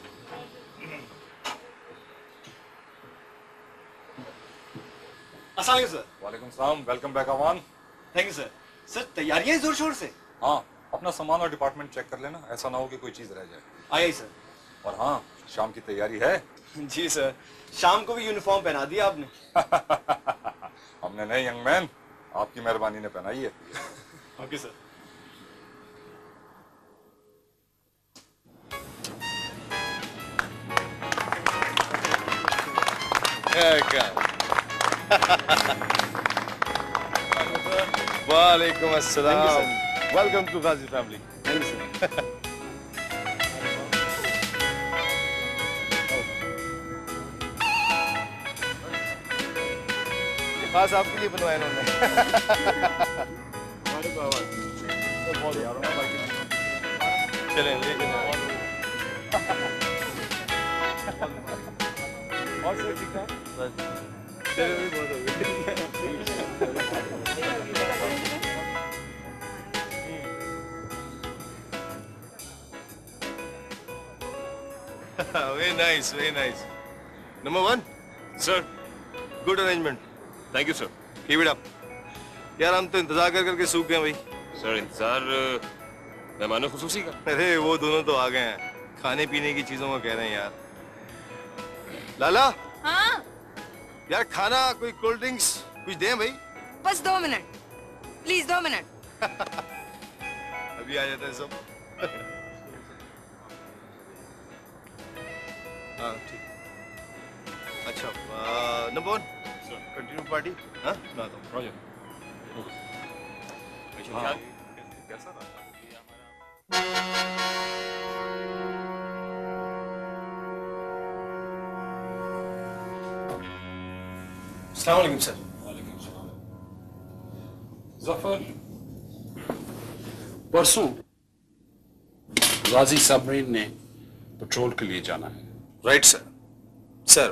S18: अस्सलाम वालेकुम सर।
S14: वालेकुम सलाम, welcome back Awan.
S19: Thank you sir. Sir तैयारियां जोर शोर से?
S14: हाँ, अपना सामान और डिपार्टमेंट चेक कर लेना, ऐसा ना हो कि कोई चीज रह जाए।
S19: आई सर।
S14: और हाँ, शाम की तैयारी है?
S19: जी सर, शाम को भी यूनिफॉर्म पहना दिया आपने।
S14: हमने नहीं यंग मैन, आपकी मेहरबानी ने पहनाई है।
S19: Okay sir.
S6: वालेकुम अस्सलाम। Welcome to Ghazi family.
S19: Thank you sir.
S6: खास आपके लिए बनवाया इन्होंने। चलें ले चलें।
S14: और सब ठीक ठाक?
S6: चलिए भी बहुत हो गई। Very nice, very nice. Number 1,
S13: sir.
S6: Good arrangement.
S13: Thank you sir.
S6: Keep it up. यार हम तो इंतजार कर करके सूख गए भाई।
S13: सर इंतजार मेहमानों खुसूसी का।
S6: अरे वो दोनों तो आ गए हैं, खाने पीने की चीजों को कह रहे हैं यार। लाला।
S2: हाँ?
S6: यार खाना, कोई कोल्ड ड्रिंक्स कुछ दें भाई।
S2: बस 2 मिनट प्लीज, 2 मिनट।
S6: अभी आ जाते हैं सब। हाँ ठीक। अच्छा नंबर 1 कंटिन्यू पार्टी। हाँ मैं आता हूँ।
S13: रोजर।
S14: कैसा रहा?
S6: अस्सलाम वालेकुम सर।
S12: जफर, परसों गाजी सबमरीन ने पेट्रोल के लिए जाना है।
S6: Right sir. Sir,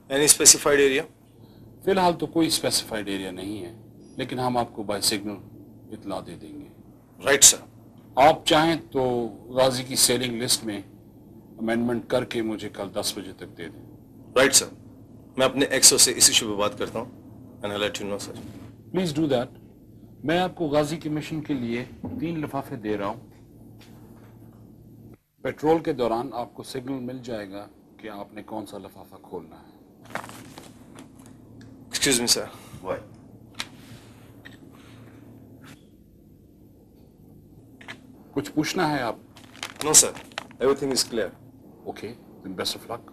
S6: any specified area?
S12: फिलहाल तो कोई स्पेसिफाइड एरिया नहीं है, लेकिन हम आपको बाय सिग्नल इतला दे देंगे।
S6: Right sir.
S12: आप चाहें तो गाजी की सेलिंग लिस्ट में अमेंडमेंट करके मुझे कल 10 बजे तक दे दें।
S6: Right sir. मैं अपने एक्सो से इस इशू पे बात करता हूँ and I let you know sir.
S12: Please do that. मैं आपको गाजी के मिशन के लिए 3 लिफाफे दे रहा हूँ। पेट्रोल के दौरान आपको सिग्नल मिल जाएगा कि आपने कौन सा लिफाफा खोलना है।
S6: Excuse me sir.
S9: Why?
S12: कुछ पूछना है आप?
S6: No sir, everything is clear.
S12: Okay, then best of luck.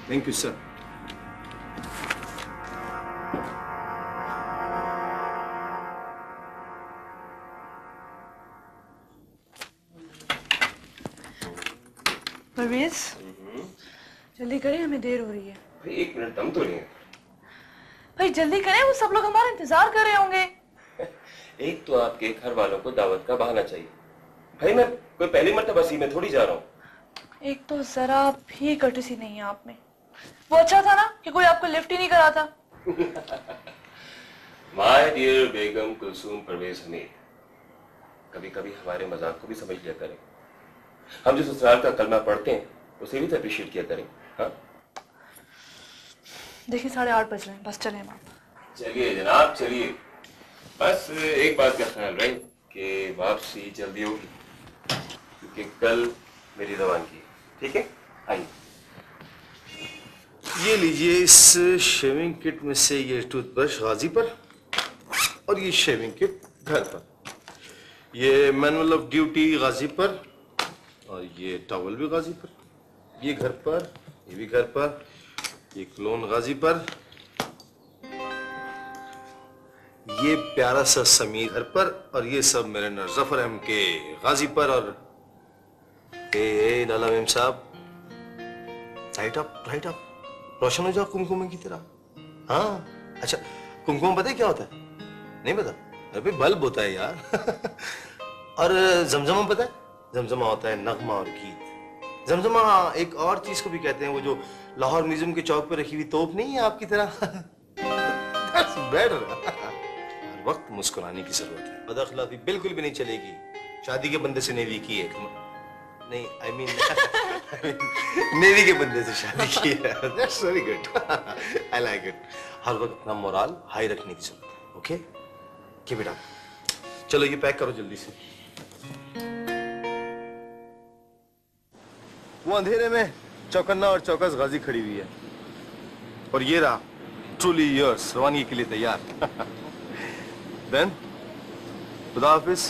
S6: Thank you sir.
S4: Parvez, जल्दी करें, हमें देर हो रही है।
S13: भाई 1 मिनट, दम तो नहीं है।
S4: भाई जल्दी करें, वो सब लोग हमारा इंतजार कर रहे होंगे।
S13: एक तो आपके घर वालों को दावत का बहाना चाहिए। भाई मैं कोई पहली मर्तबा सी में थोड़ी जा रहा हूँ।
S4: एक तो जरा भी कर्टसी नहीं है आप में। वो अच्छा था ना कि कोई आपको लिफ्ट ही नहीं कराता।
S13: माय डियर बेगम कुलसूम परवेज हमीद, कभी कभी हमारे मजाक को भी समझ लिया करें। हम जिस ससुराल का कलमा पढ़ते हैं उसे भी तो अप्रिशिएट किया करें। हाँ?
S4: देखिए 8:30 बज रहे हैं, बस चले हम आप।
S13: चलिए जनाब, चलिए। बस एक बात का ख्याल रहे कि वापसी जल्दी होगी, क्योंकि कल मेरी रवानगी है। ठीक है, आइए।
S6: ये लीजिए, इस शेविंग किट में से ये टूथब्रश गाजी पर और ये शेविंग किट घर पर। ये मैनुअल ऑफ ड्यूटी गाजी पर और ये टॉवल भी गाजी पर। ये घर पर, ये भी घर पर, ये क्लोन गाजी पर, ये प्यारा सा समीर घर पर और ये सब मेरे नर जफर अहम के गाजी पर। और लाला मेम साहब, राइट अप, रोशन हो जाओ कुमकुम की तरह। हाँ अच्छा, कुमकुम पता है क्या होता है? नहीं पता? अरे बल्ब होता है यार। और जमजमा पता है? जमजमा होता है नगमा और गीत। जमजमा एक और चीज को भी कहते हैं, वो जो लाहौर म्यूजियम के चौक पे रखी हुई तोप नहीं है आपकी तरह। That's better. हर वक्त मुस्कुराने की जरूरत है। बदअखलाकी बिल्कुल भी नहीं चलेगी। शादी के बंदे से नेवी की है। नहीं, I mean नेवी के बंदे से शादी की है। That's very good. I like it. हर वक्त अपना मोराल हाई रखने की जरूरत है। ओके? Keep it up. चलो ये पैक करो जल्दी से। वो अंधेरे में चौकन्ना और चौकस गाजी खड़ी हुई है और ये रहा ट्रूली योर्स, रवानगी के लिए तैयार। देन खुदा हाफिज।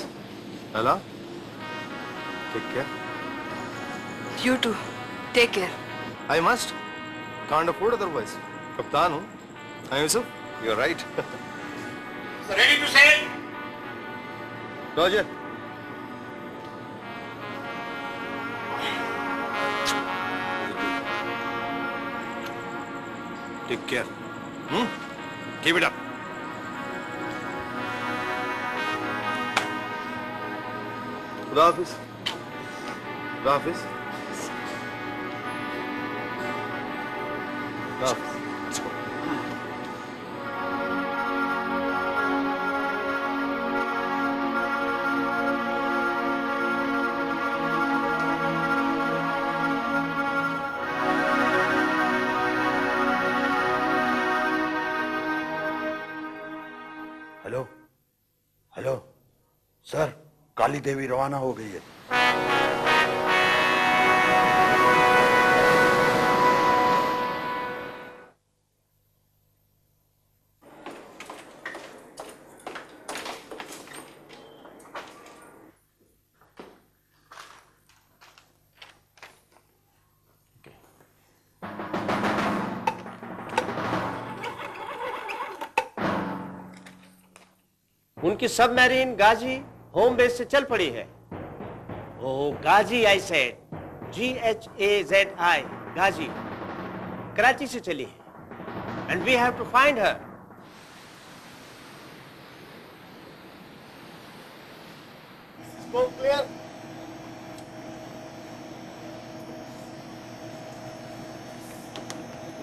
S6: अला, take care.
S2: You too. Take care.
S6: I must. Can't afford otherwise. कप्तान हूँ। हाँ Yusuf? You're right.
S5: Ready to sail?
S6: Roger. Take care. Keep it up. खुदा हाफिज। खुदा हाफिज।
S8: हेलो हेलो सर, काली देवी रवाना हो गई है।
S20: उनकी सबमरीन गाजी होम बेस से चल पड़ी है। ओ Ghazi, I said GHAZI, Ghazi, Karachi से चली है। And we have to find her.
S18: Smoke clear.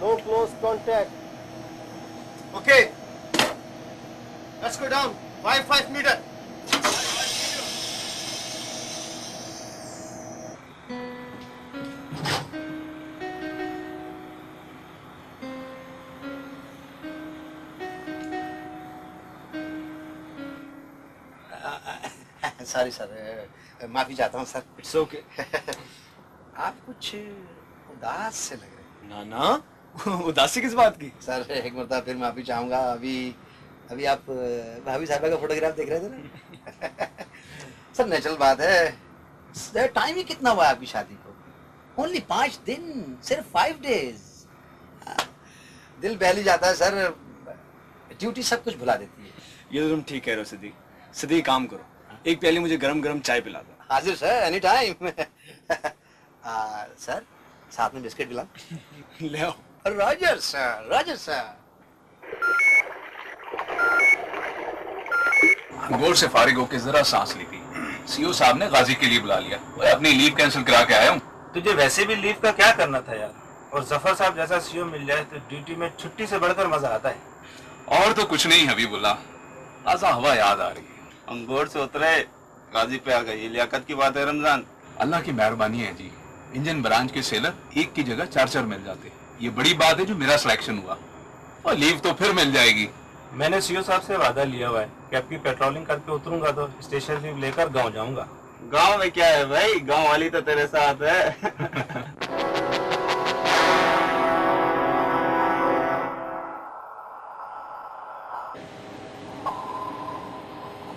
S18: No close contact. Okay. Let's go down. 5 meter. Sorry sir, माफी चाहता हूँ सर।
S19: It's okay.
S18: आप कुछ उदास से लग रहे हैं।
S19: ना उदासी किस बात की?
S18: सर एक मरतबा फिर माफी चाहूंगा। अभी आप भाभी साहबा का फोटोग्राफ देख रहे थे ना? सर नेचुरल बात है। टाइम ही कितना हुआ आपकी शादी को? ओनली 5 दिन, सिर्फ 5 डेज। दिल बहल जाता है सर, ड्यूटी सब कुछ भुला देती है।
S19: ये तो तुम ठीक कह रहे हो सिद्दीक। सिद्दीक काम करो, एक प्याली मुझे गरम गरम चाय पिला दो।
S18: हाजिर सर, एनी टाइम। सर साथ में बिस्किट पिला।
S19: ले आओ।
S18: Roger sir, roger sir.
S21: अंगोर से फारिग होकर जरा सांस ली थी। सीओ साहब ने गाजी के लिए बुला लिया। अपनी लीव कैंसिल करा के आया हूँ।
S22: तुझे वैसे भी लीव का क्या करना था यार, और जफर साहब जैसा सीओ मिल जाए तो ड्यूटी में छुट्टी से बढ़कर मजा आता है।
S21: और तो कुछ नहीं हबीबुल्लाह, ताजा हवा याद आ रही है।
S22: अंगोर से उतरे गाजी पे आ गई, लियाकत की बात है रमजान।
S21: अल्लाह की मेहरबानी है जी, इंजन ब्रांच के सेलर एक की जगह 4 मिल जाते। ये बड़ी बात है जो मेरा सिलेक्शन हुआ, और लीव तो फिर मिल जाएगी।
S22: मैंने सीओ साहब से वादा लिया हुआ है कि आपकी पेट्रोलिंग करके उतरूंगा तो स्टेशन लीव लेकर गाँव जाऊंगा। गाँव में क्या है भाई, गाँव वाली तो तेरे साथ है।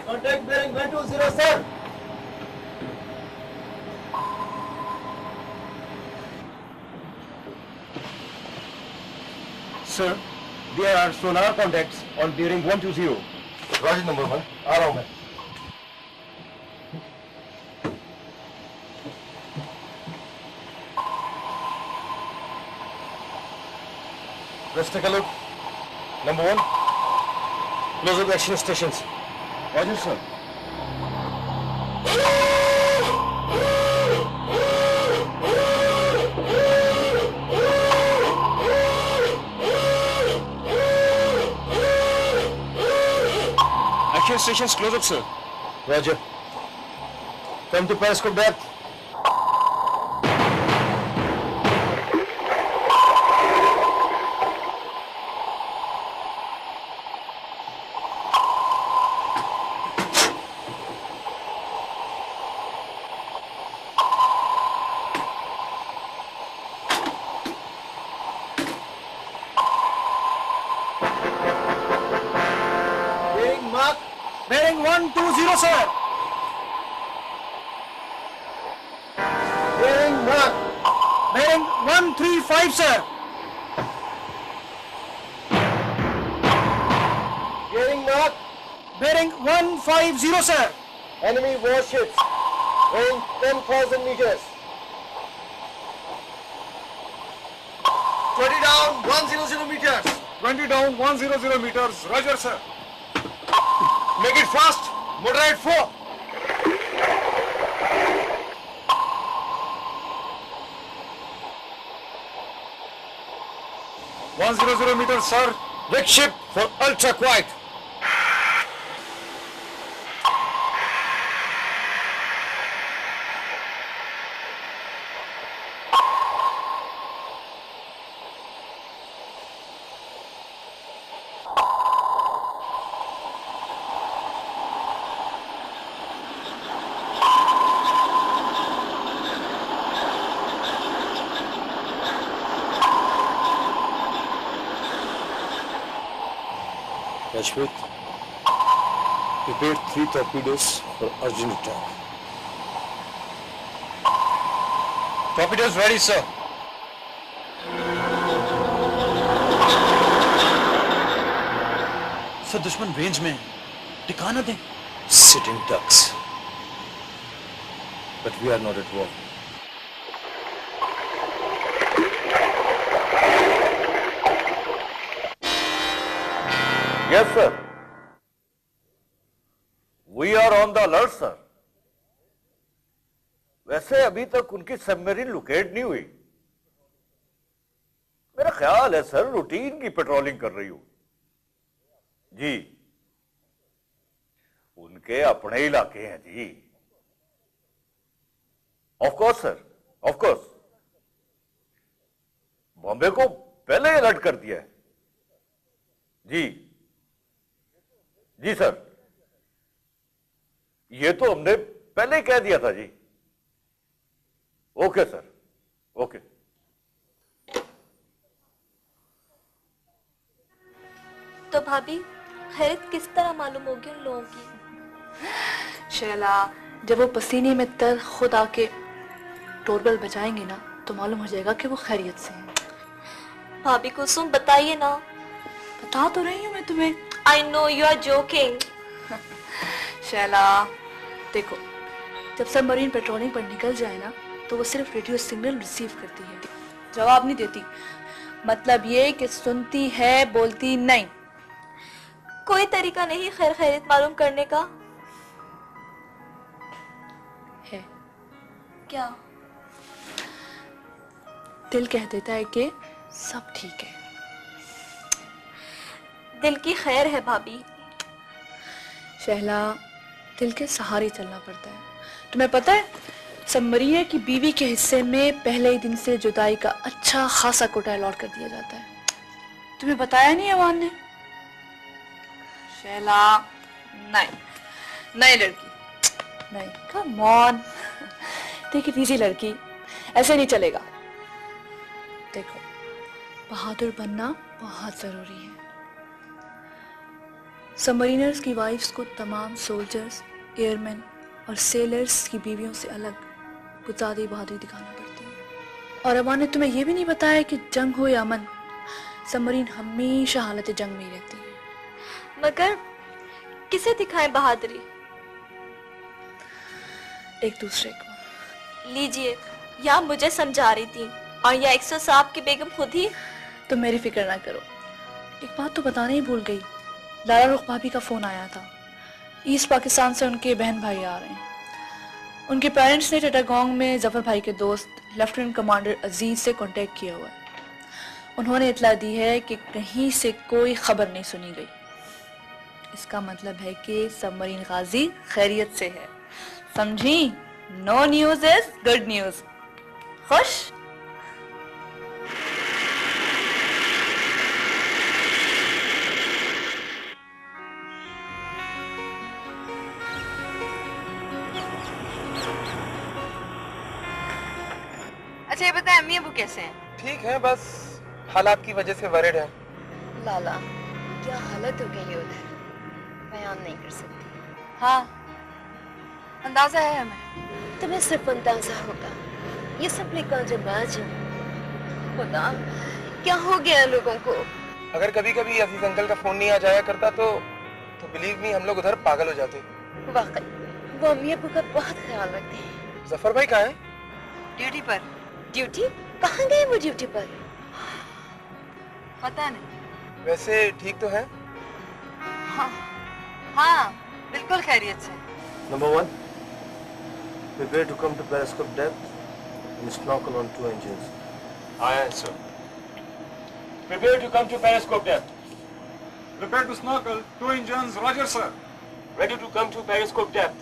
S18: Contact bearing 120, sir.
S8: Sir, there are sonar contacts on bearing 120. Roger number 1. आ रहा हूँ मैं। Let's take a look. Number 1. Close up action stations. Roger, sir.
S19: Action stations close up, sir.
S8: Roger. Come to periscope depth.
S11: Bearing 120, sir.
S8: Bearing mark.
S11: Bearing 135, sir.
S8: Bearing mark.
S11: Bearing 150, sir.
S8: Enemy warships. Range 10,000 meters. 20 down, 100 meters.
S14: 20 down, 100 meters. Roger, sir.
S8: Make it fast. Moderate 4.
S14: meters, sir.
S8: Rig ship for ultra quiet.
S23: Rajput, prepare 3 torpedoes for urgent attack.
S19: Torpedoes ready, sir.
S22: Sir दुश्मन range में, टिकाना दें।
S23: Sitting ducks. but we are not at war.
S10: Yes, sir. We are on the alert, sir. वैसे अभी तक उनकी submarine locate नहीं हुई। मेरा ख्याल है सर रूटीन की पेट्रोलिंग कर रही हो। जी, उनके अपने इलाके हैं जी। Of course sir, of course. Bombay को पहले ही अलर्ट कर दिया है। जी जी सर, ये तो हमने पहले ही कह दिया था जी। Okay sir, okay.
S15: तो भाभी खैरियत किस तरह मालूम होगी उन लोगों की?
S2: शैला, जब वो पसीने में तर खुद आके डोरबेल बजाएंगे ना तो मालूम हो जाएगा कि वो खैरियत से हैं।
S15: भाभी कुसुम बताइए ना।
S2: बता तो रही हूँ मैं तुम्हें।
S15: I know you are joking.
S2: Shaila, देखो, जब सबमरीन पेट्रोलिंग पर निकल जाए ना तो वो सिर्फ रेडियो सिग्नल रिसीव करती है, जवाब नहीं देती। मतलब ये कि सुनती है, बोलती नहीं।
S15: कोई तरीका नहीं खैर खैरियत मालूम करने का?
S2: है।
S15: क्या?
S2: दिल कह देता है कि सब ठीक है।
S15: दिल की खैर है भाभी।
S2: शहला, दिल के सहारे चलना पड़ता है। तुम्हें पता है सबमरीन की बीवी के हिस्से में पहले ही दिन से जुदाई का अच्छा खासा कोटा अलॉट कर दिया जाता है। तुम्हें बताया नहीं अवान ने? शैला, नहीं नहीं लड़की, नहीं, come on, take it easy लड़की, ऐसे नहीं चलेगा। देखो, बहादुर बनना बहुत जरूरी है। सबमरीनर्स की वाइफ्स को तमाम सोल्जर्स, एयरमैन और सेलर्स की बीवियों से अलग कुछ ज्यादा ही बहादुरी दिखाना पड़ती है। और अवान ने तुम्हें यह भी नहीं बताया कि जंग हो या अमन, सबमरीन हमेशा हालत जंग में ही रहती है।
S15: मगर किसे दिखाएं बहादुरी?
S2: एक दूसरे को।
S15: लीजिए, या मुझे समझा रही थी और या 100 साहब की बेगम खुद ही।
S2: तुम मेरी फिक्र ना करो। एक बात तो बताना ही भूल गई, लाला रुख भाभी का फोन आया था। ईस्ट पाकिस्तान से उनके बहन भाई आ रहे हैं। उनके पेरेंट्स ने टटागोंग में जफर भाई के दोस्त लेफ्टिनेंट कमांडर अजीज से कांटेक्ट किया हुआ है। उन्होंने इतला दी है कि कहीं से कोई खबर नहीं सुनी गई। इसका मतलब है कि सबमरीन गाजी खैरियत से है। समझी? No news is good news. खुश? अच्छा ये बताए अम्मी अबू कैसे हैं?
S16: ठीक है, बस हालात की वजह से वरिड है।
S24: लाला, क्या हालत हो गई है उधर, बयान नहीं कर सकती।
S2: हाँ, अंदाजा है हमें।
S24: तुम्हें सिर्फ अंदाजा होगा, ये सब लेकर जबाज है। खुदा, क्या हो गया लोगों को?
S16: अगर कभी कभी अजीज अंकल का फोन नहीं आ जाया करता तो बिलीव मी हम लोग उधर पागल हो जाते।
S24: वाकई वो अम्मी अबू का बहुत ख्याल रखते हैं।
S16: जफर भाई कहाँ है?
S2: ड्यूटी पर।
S24: ड्यूटी? कहाँ गए वो ड्यूटी पर?
S2: पता नहीं।
S16: वैसे ठीक तो है?
S2: हाँ हाँ, बिल्कुल खैरियत से।
S23: Number 1, prepare to come to periscope depth and snorkel on 2 engines.
S13: Aye, sir. Prepare to come to periscope depth.
S14: Prepare to snorkel 2 engines, Roger, sir.
S13: Ready to come to periscope depth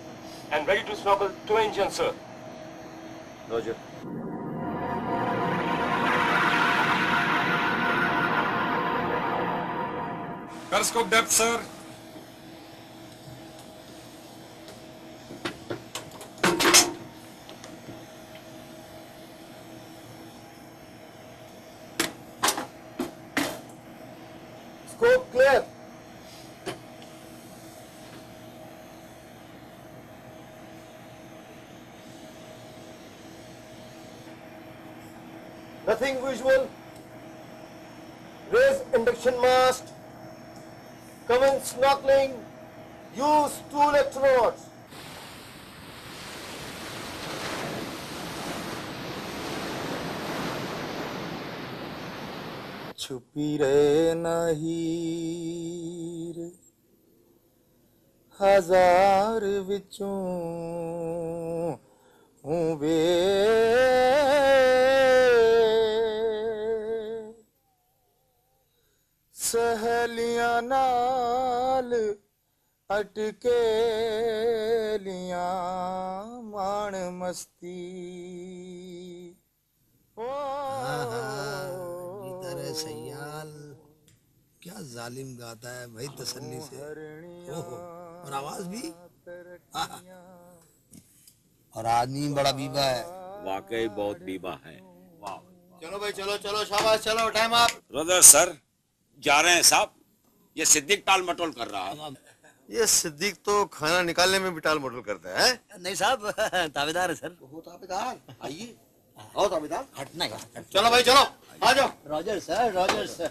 S13: and ready to snorkel 2 engines, sir.
S23: Roger.
S14: Periscope depth, sir.
S23: Scope clear. Nothing visual. Raise induction mast. Commence snorkeling. Use 2 electrodes.
S8: छुपी रे नहीं रे हजार विचों हूँ वे सहेलियां नाल अटके लिया मान मस्ती
S18: सयाल क्या जालिम गाता है भाई तसल्ली से। ओहो, और आवाज भी और आदमी बड़ा बीबा है।
S1: वाकई बहुत बीबा है।
S18: वाह चलो भाई चलो चलो शाबाश चलो टाइम आप।
S1: ब्रदर सर जा रहे हैं साहब। ये सिद्दीक टाल मटोल कर रहा है।
S6: ये सिद्दीक तो खाना निकालने में भी टाल मटोल करता है।
S18: नहीं साहब ताबेदार है सर। वो ताबेदार आइए आओ ताबेदार हटना यार। चलो भाई चलो आ जाओ। Roger sir roger sir.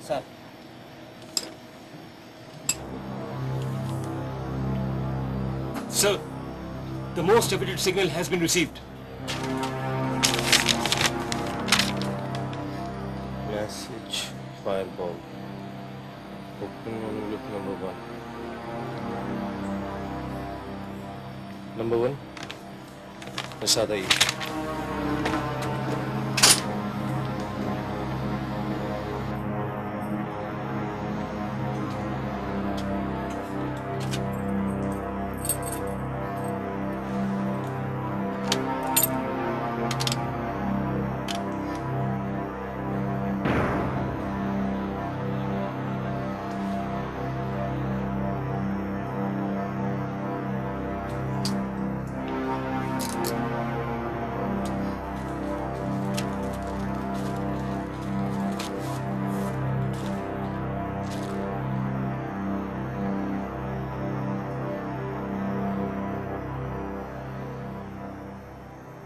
S20: Sir
S13: Sir, the most awaited signal has been received.
S23: Message fireball. Open envelope number 1. Number 1. Prasad आइए।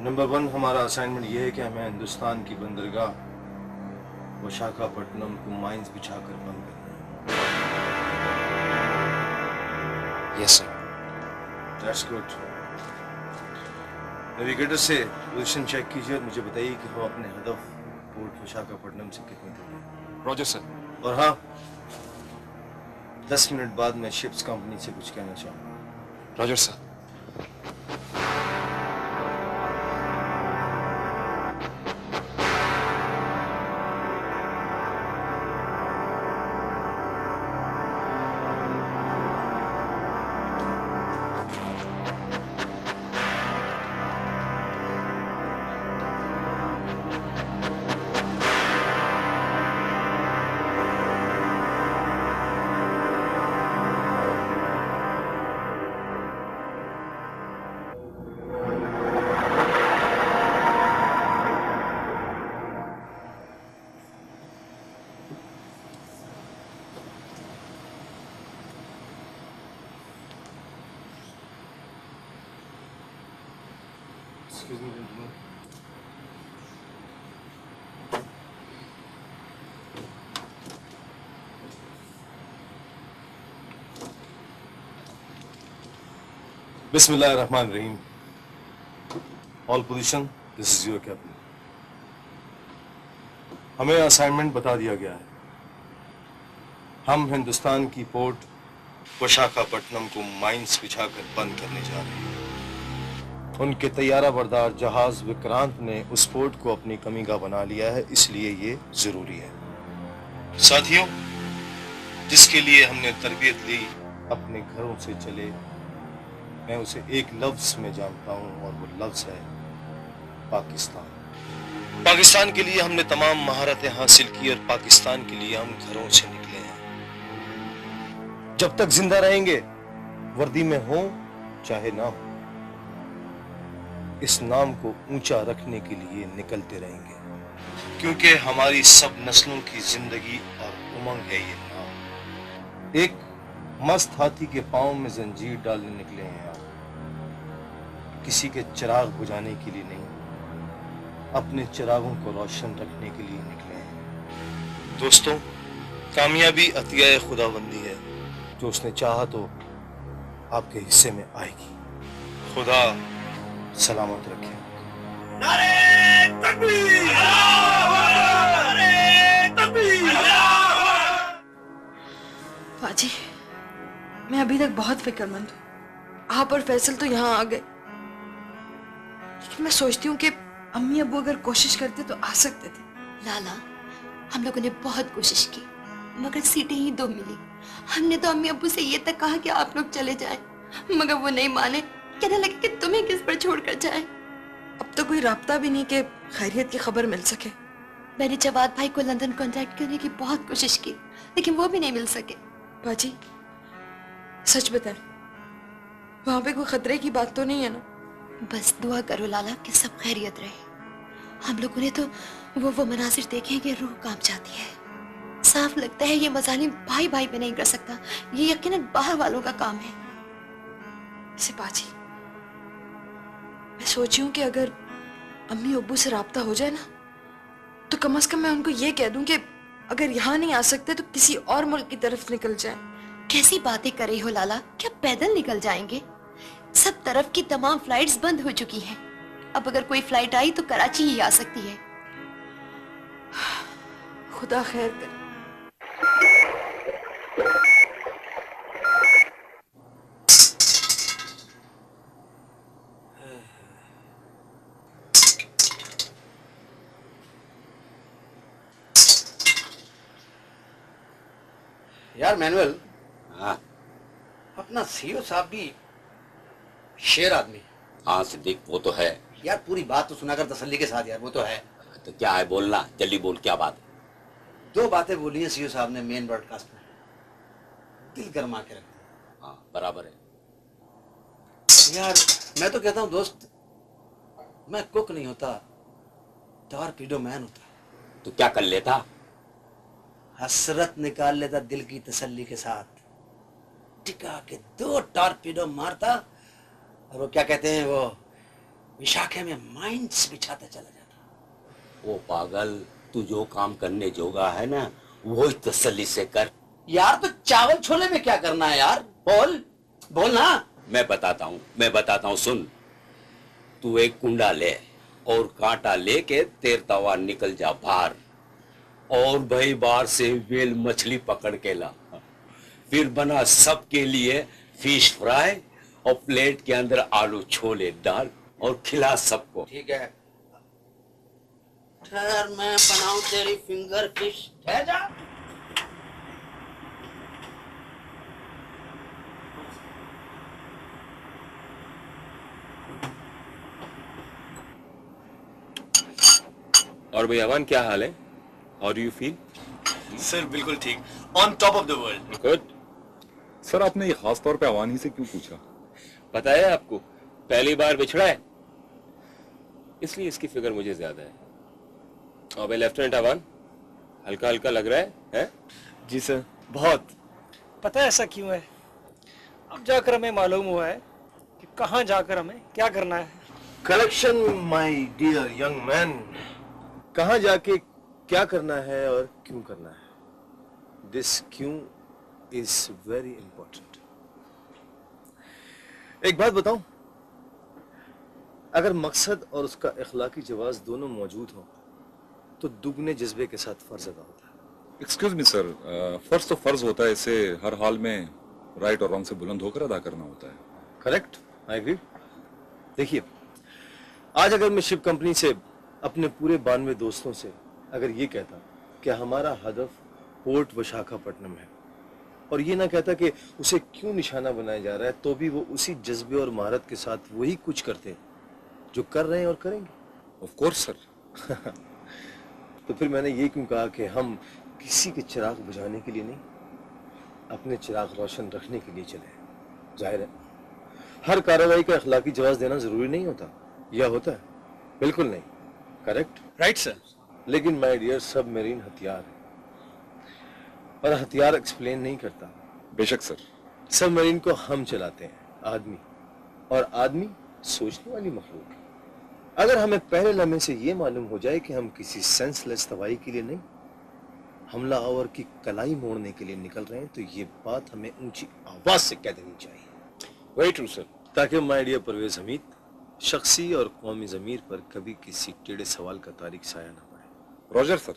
S23: नंबर 1 हमारा असाइनमेंट ये है कि हमें हिंदुस्तान की बंदरगाह विशाखापट्टनम को माइंस बिछाकर बंद करना है।
S16: Yes sir.
S23: That's good. Navigator से पोजीशन चेक कीजिए और मुझे बताइए कि वो अपने हदफ पोर्ट विशाखापट्टनम से कितनी दूर है।
S16: Roger sir.
S23: और हाँ 10 मिनट बाद मैं शिप्स कंपनी से कुछ कहना चाहूँगा।
S16: Roger sir.
S23: Excuse me, gentlemen. Bismillahirrahmanirrahim. All position, this is your captain. हमें असाइनमेंट बता दिया गया है। हम हिंदुस्तान की पोर्ट विशाखापट्टनम को माइंस बिछाकर बंद करने जा रहे हैं। उनके तैयारा बरदार जहाज विक्रांत ने उस पोर्ट को अपनी कमीगाह बना लिया है, इसलिए ये जरूरी है। साथियों, जिसके लिए हमने तरबियत ली अपने घरों से चले, मैं उसे एक लफ्ज में जानता हूं और वो लफ्ज है पाकिस्तान। पाकिस्तान के लिए हमने तमाम महारतें हासिल की और पाकिस्तान के लिए हम घरों से निकले हैं। जब तक जिंदा रहेंगे, वर्दी में हो चाहे ना हो, इस नाम को ऊंचा रखने के लिए निकलते रहेंगे, क्योंकि हमारी सब नस्लों की जिंदगी और उमंग है ये नाम। एक मस्त हाथी के पांव में जंजीर डालने निकले हैं आप, किसी के चिराग बुझाने के लिए नहीं, अपने चिरागों को रोशन रखने के लिए निकले हैं। दोस्तों, कामयाबी अतिया खुदाबंदी है, जो उसने चाहा तो आपके हिस्से में आएगी। खुदा सलामत रखे।
S2: पाजी, मैं अभी तक बहुत फिक्रमंद हूँ। आप और फैसल तो यहाँ आ गए, लेकिन मैं सोचती हूँ कि अम्मी अब्बू अगर कोशिश करते तो आ सकते थे।
S3: लाला, हम लोगों ने बहुत कोशिश की मगर सीटें ही 2 मिली। हमने तो अम्मी अब्बू से ये तक कहा कि आप लोग चले जाएं, मगर वो नहीं माने। कहने लगे कि तुम्हें किस पर छोड़कर जाएं।
S2: अब तो कोई राब्ता भी नहीं कि खैरियत की खबर मिल सके।
S3: मैंने जवाद भाई को लंदन कांटेक्ट करने की बहुत कोशिश की, लेकिन वो भी नहीं मिल सके।
S2: बाजी, सच बताएं, वहां पे कोई खतरे की बात तो नहीं है ना?
S3: बस दुआ करो लाला कि सब खैरियत रहे। हम लोगों ने तो वो मनाजिर देखे हैं कि रूह कांप जाती है। साफ लगता है ये मजालिम भाई भाई पे नहीं कर सकता, ये यकीनन बाहर वालों का काम है।
S2: बाजी, मैं सोची हूँ कि अगर अम्मी अब्बू से राब्ता हो जाए ना, तो कम से कम मैं उनको ये कह दूं कि अगर यहाँ नहीं आ सकते तो किसी और मुल्क की तरफ निकल जाएं।
S3: कैसी बातें कर रही हो लाला, क्या पैदल निकल जाएंगे? सब तरफ की तमाम फ्लाइट्स बंद हो चुकी हैं। अब अगर कोई फ्लाइट आई तो कराची ही आ सकती है।
S2: खुदा खैर करे।
S18: यार मैनुअल,
S1: हाँ
S18: अपना सीओ साहब भी शेर आदमी।
S1: हाँ सिद्दीक, वो तो है
S18: यार। पूरी बात तो सुनाकर तसल्ली के साथ यार, वो तो है।
S1: तो क्या है, बोलना जल्दी बोल, क्या बात है?
S18: 2 बातें बोली है सीओ साहब ने मेन ब्रॉडकास्ट में, दिल गरमा के रख दिया।
S1: हाँ बराबर है
S18: यार। मैं तो कहता हूँ दोस्त, मैं कुक नहीं होता, टॉरपीडो मैन होता।
S1: तो क्या कर लेता?
S18: हसरत निकाल लेता दिल की तसल्ली के साथ, टिका के 2 टॉरपीडो मारता, और वो क्या कहते हैं, वो विशाखे में माइंस बिछाता चला जाता।
S1: ओ पागल, तू जो काम करने जोगा है ना, वो तसल्ली से कर।
S18: यार तो चावल छोले में क्या करना है यार? बोल ना।
S1: मैं बताता हूँ, सुन। तू एक कुंडा ले और कांटा लेके तैरता हुआ निकल जा बाहर, और भाई बाहर से वेल मछली पकड़ के ला। फिर बना सबके लिए फिश फ्राई, और प्लेट के अंदर आलू छोले डाल और खिला सबको।
S18: ठीक है। ठहर, मैं बनाऊं तेरी फिंगर फिश। ठहर जा।
S13: और भाई अवान, क्या हाल है? How do you feel?
S19: Sir बिल्कुल ठीक, on top of the world.
S13: Good.
S14: Sir आपने ये खास तौर पे अवान ही से क्यों पूछा?
S13: पता है आपको, पहली बार बिछड़ा है, इसलिए इसकी फिक्र मुझे ज्यादा है। और भाई लेफ्टिनेंट अवान, हल्का हल्का लग रहा है?
S19: जी सर, बहुत।
S11: पता है ऐसा क्यों है? अब जाकर हमें मालूम हुआ है कि कहाँ जाकर हमें क्या करना है।
S23: Correction my dear young man, कहाँ जाके क्या करना है और क्यों करना है, दिस क्यों इज वेरी इंपॉर्टेंट। एक बात बताऊं, अगर मकसद और उसका इखलाकी जवाज दोनों मौजूद हो तो दुगने जज्बे के साथ फर्ज अदा होता है।
S14: एक्सक्यूज मी सर, फर्ज तो फर्ज होता है, इसे हर हाल में राइट और रॉन्ग से बुलंद होकर अदा करना होता है।
S23: Correct, I agree. देखिए, आज अगर मैं शिप कंपनी से अपने पूरे 92 दोस्तों से अगर ये कहता कि हमारा हदफ पोर्ट विशाखापट्टनम है, और ये ना कहता कि उसे क्यों निशाना बनाया जा रहा है, तो भी वो उसी जज्बे और महारत के साथ वही कुछ करते हैं जो कर रहे हैं और करेंगे।
S14: Of course sir.
S23: तो फिर मैंने ये क्यों कहा कि हम किसी के चिराग बुझाने के लिए नहीं, अपने चिराग रोशन रखने के लिए चले। जाहिर है हर कार्रवाई का अखलाकी जवाब देना जरूरी नहीं होता, या होता है? बिल्कुल नहीं। Correct,
S11: right sir.
S23: लेकिन माय डियर, सबमरीन हथियार है, और हथियार एक्सप्लेन नहीं करता।
S14: बेशक सर।
S23: सबमरीन को हम चलाते हैं, आदमी, और आदमी सोचने वाली मखलूक है। अगर हमें पहले लम्हे से ये मालूम हो जाए कि हम किसी सेंसलेस दवाई के लिए नहीं, हमला आवर की कलाई मोड़ने के लिए निकल रहे हैं, तो ये बात हमें ऊंची आवाज से कह देनी चाहिए।
S13: Very true sir.
S23: ताकि माय डियर परवेज हमीद, शख्सी और कौमी ज़मीर पर कभी किसी टेढ़े सवाल का तारीख साया ना पड़े।
S13: Roger sir.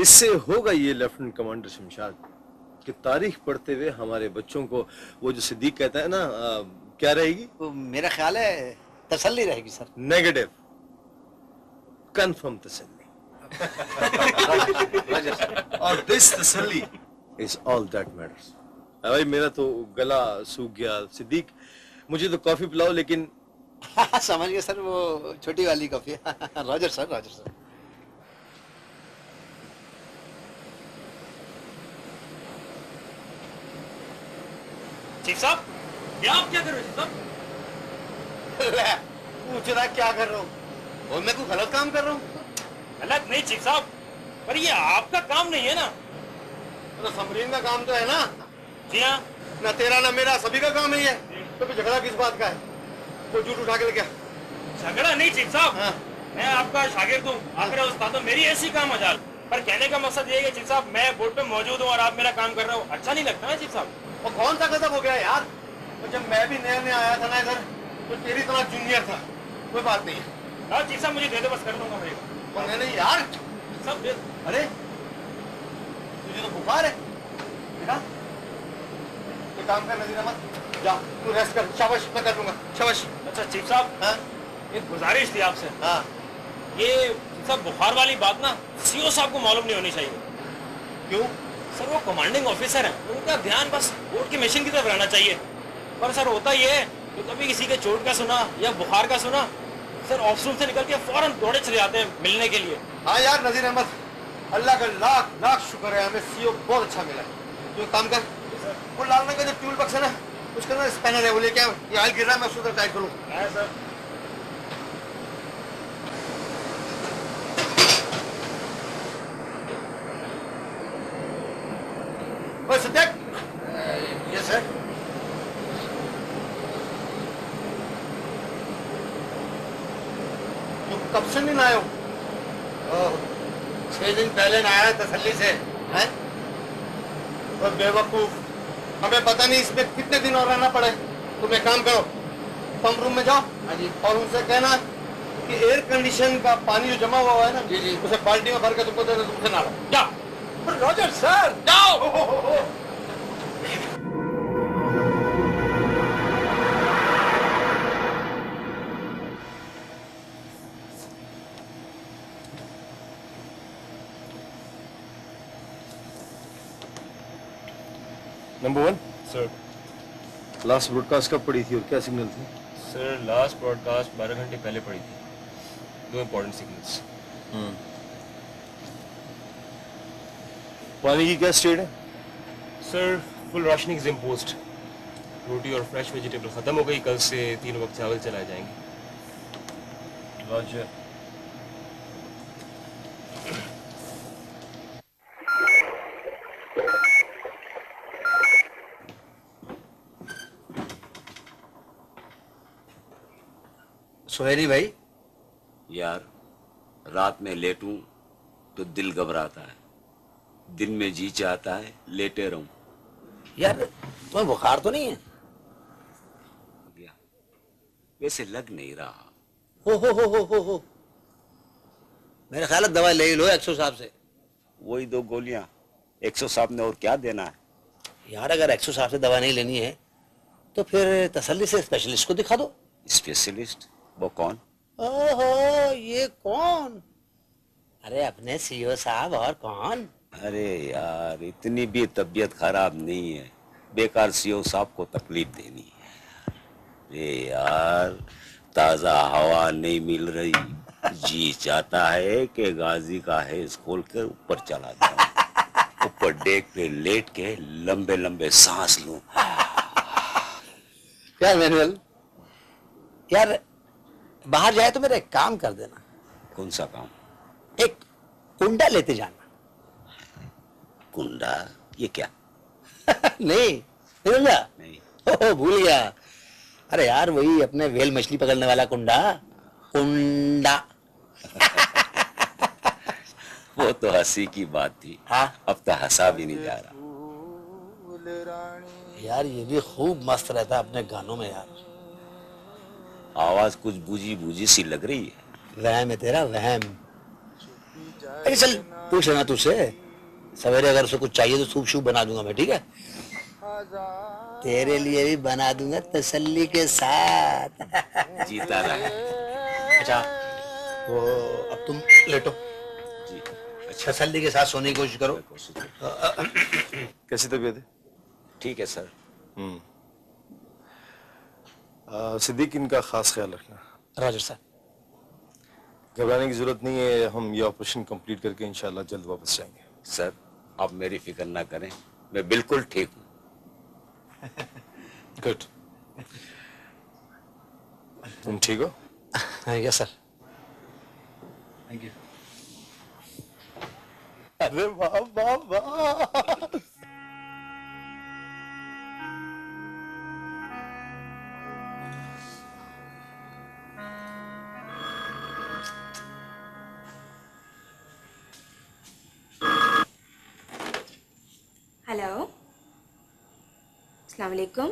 S23: इससे होगा ये लेफ्टिनेंट कमांडर शमशाद कि तारीख पढ़ते हुए हमारे बच्चों को वो जो सिद्दीक कहता है ना, क्या रहेगी?
S18: तो मेरा ख्याल है तसल्ली रहेगी सर।
S23: नेगेटिव, कंफर्म तसल्ली। और दिस तसल्ली इज ऑल दैट मैटर्स। भाई मेरा तो गला सूख गया। सिद्दीक मुझे तो कॉफी पिलाओ, लेकिन
S18: समझ गए सर, वो छोटी वाली coffee. Roger sir, roger sir.
S7: Chief साहब, ये आप क्या कर रहे हो साहब?
S18: पूछ रहा क्या कर रहा हूँ? और मैं कोई गलत काम कर रहा हूँ?
S7: गलत नहीं चीफ साहब, पर ये आपका काम नहीं है ना।
S18: तो समरीन का काम तो है ना।
S7: जी हाँ।
S18: ना तेरा ना मेरा, सभी का काम ही है। तो फिर झगड़ा किस बात का है? वो झूठ उठा के लेके।
S7: झगड़ा नहीं चीफ साहब, मैं आपका शागिर्द हूँ, आप मेरे उस्ताद हो, मेरी ऐसी काम मजाल। पर कहने का मकसद ये है चीफ साहब, मैं बोर्ड पे मौजूद हूँ और आप मेरा काम कर रहे हो, अच्छा नहीं लगता ना चीफ साहब।
S18: वो कौन सा गजब हो गया यार? तो जब मैं भी नया नया आया था ना इधर, तो तेरी तरह जूनियर था। कोई बात नहीं है।
S7: हाँ चीफ साहब, मुझे दे दो, बस कर दूंगा मैं।
S18: नहीं यार,
S7: सब दे।
S18: अरे तुझे तो बुखार है बेटा। तो काम कर नजीर अहमद, जा तू रेस्ट कर। शाबाश, मैं कर लूंगा। शाबाश।
S7: अच्छा चीफ साहब,
S18: हाँ?
S7: एक गुजारिश थी आपसे।
S18: हाँ?
S7: ये सब बुखार वाली बात ना सीओ साहब को मालूम नहीं होनी चाहिए।
S18: क्यों?
S7: सर वो कमांडिंग ऑफिसर हैं, उनका ध्यान बस बोर्ड की मशीन की तरफ रहना चाहिए। पर सर होता ये है कि कभी किसी के चोट का सुना या बुखार का सुना, सर ऑफिस से निकल के फौरन दौड़े चले जाते हैं मिलने के लिए।
S18: हाँ यार नजीर अहमद, अल्लाह का लाख लाख शुक्र है, हमें सीओ बहुत अच्छा मिला है। जो काम कर, वो लाल रंग का जो ट्यूल बक्स है ना, उसके अंदर स्पैनर है, वो लेके आओ। ये ऑयल गिर रहा है, मैं उसको उधर टाइट करूँ।
S7: सर
S18: सिद्दीक। Yes sir. तुम कब से नहीं आए हो? 6 दिन पहले ना आया तसल्ली से, हैं? और बेवकूफ, हमें पता नहीं इसमें कितने दिन और रहना पड़े। तुम एक काम करो, पंप रूम में जाओ और उनसे कहना कि एयर कंडीशन का पानी जो जमा हुआ है ना, उसे बाल्टी में भर के तुमको दे दो, तुमसे ना लो। जाओ। रॉजर सर, जाओ।
S23: Number 1
S13: sir.
S23: लास्ट ब्रॉडकास्ट कब पड़ी थी और क्या सिग्नल थी?
S13: सर लास्ट ब्रॉडकास्ट 12 घंटे पहले पड़ी थी। 2 इंपॉर्टेंट सिग्नल्स।
S23: पानी की क्या स्टेट है?
S13: Sir full rationing is imposed. रोटी और फ्रेश वेजिटेबल खत्म हो गई, कल से 3 वक्त चावल चलाए जाएंगे।
S23: रॉजर।
S18: सुहेरी भाई,
S1: यार रात में लेटूं तो दिल घबराता है, दिन में जी चाहता है लेटे रहूं।
S18: यार तुम्हें बुखार तो नहीं है?
S1: वैसे लग नहीं रहा।
S18: हो। मेरे ख्याल है दवा ले ही लो 100 साहब से।
S1: वही 2 गोलियां 100 साहब ने और क्या देना है?
S18: यार अगर 100 साहब से दवा नहीं लेनी है तो फिर तसल्ली से स्पेशलिस्ट को दिखा दो।
S1: स्पेशलिस्ट? वो कौन?
S18: ओहो, ये कौन? अरे अपने सीओ साहब, और कौन?
S1: अरे यार इतनी भी तबीयत खराब नहीं है, बेकार सीओ साहब को तकलीफ देनी है। अरे यार ताजा हवा नहीं मिल रही, जी चाहता है कि गाजी का हेस खोल कर ऊपर चला जाऊं, ऊपर डेक पे लेट के लंबे लंबे सांस लूं।
S18: यार मैनुअल, यार बाहर जाए तो मेरा एक काम कर देना।
S1: कौन सा काम?
S18: एक कुंडा लेते जाना।
S1: कुंडा? ये क्या?
S18: नहीं
S1: नहीं।
S18: भूल गया। अरे यार वही अपने व्हेल मछली पकड़ने वाला कुंडा।
S4: कुंडा।
S1: वो तो हंसी की बात थी।
S4: हाँ?
S1: अब तो हंसा भी नहीं जा रहा।
S4: यार ये भी खूब मस्त रहता है अपने गानों में यार।
S1: आवाज कुछ बूझी बूझी सी लग रही है।
S4: वहम है तेरा, वहम। अरे चल पूछ लेना तुझसे, सवेरे अगर उसे कुछ चाहिए तो सूप शूप बना दूंगा मैं, ठीक है? तेरे लिए भी बना दूंगा तसल्ली के साथ।
S1: जीता रहे।
S4: अच्छा वो अब तुम लेटो जी। अच्छा तसल्ली के साथ सोने की कोशिश करो।
S23: कैसी तबीयत है?
S1: ठीक है सर।
S23: सिद्दीक, इनका खास ख्याल रखना।
S4: Roger sir.
S23: घबराने की जरूरत नहीं है, हम ये ऑपरेशन कंप्लीट करके इंशाल्लाह जल्द वापस जाएंगे।
S1: सर आप मेरी फिक्र ना करें, मैं बिल्कुल ठीक हूँ।
S23: गुड। तुम ठीक हो?
S4: Yes sir. Thank you.
S23: अरे वाह वाह वाह।
S9: हेलो, अस्सलाम वालेकुम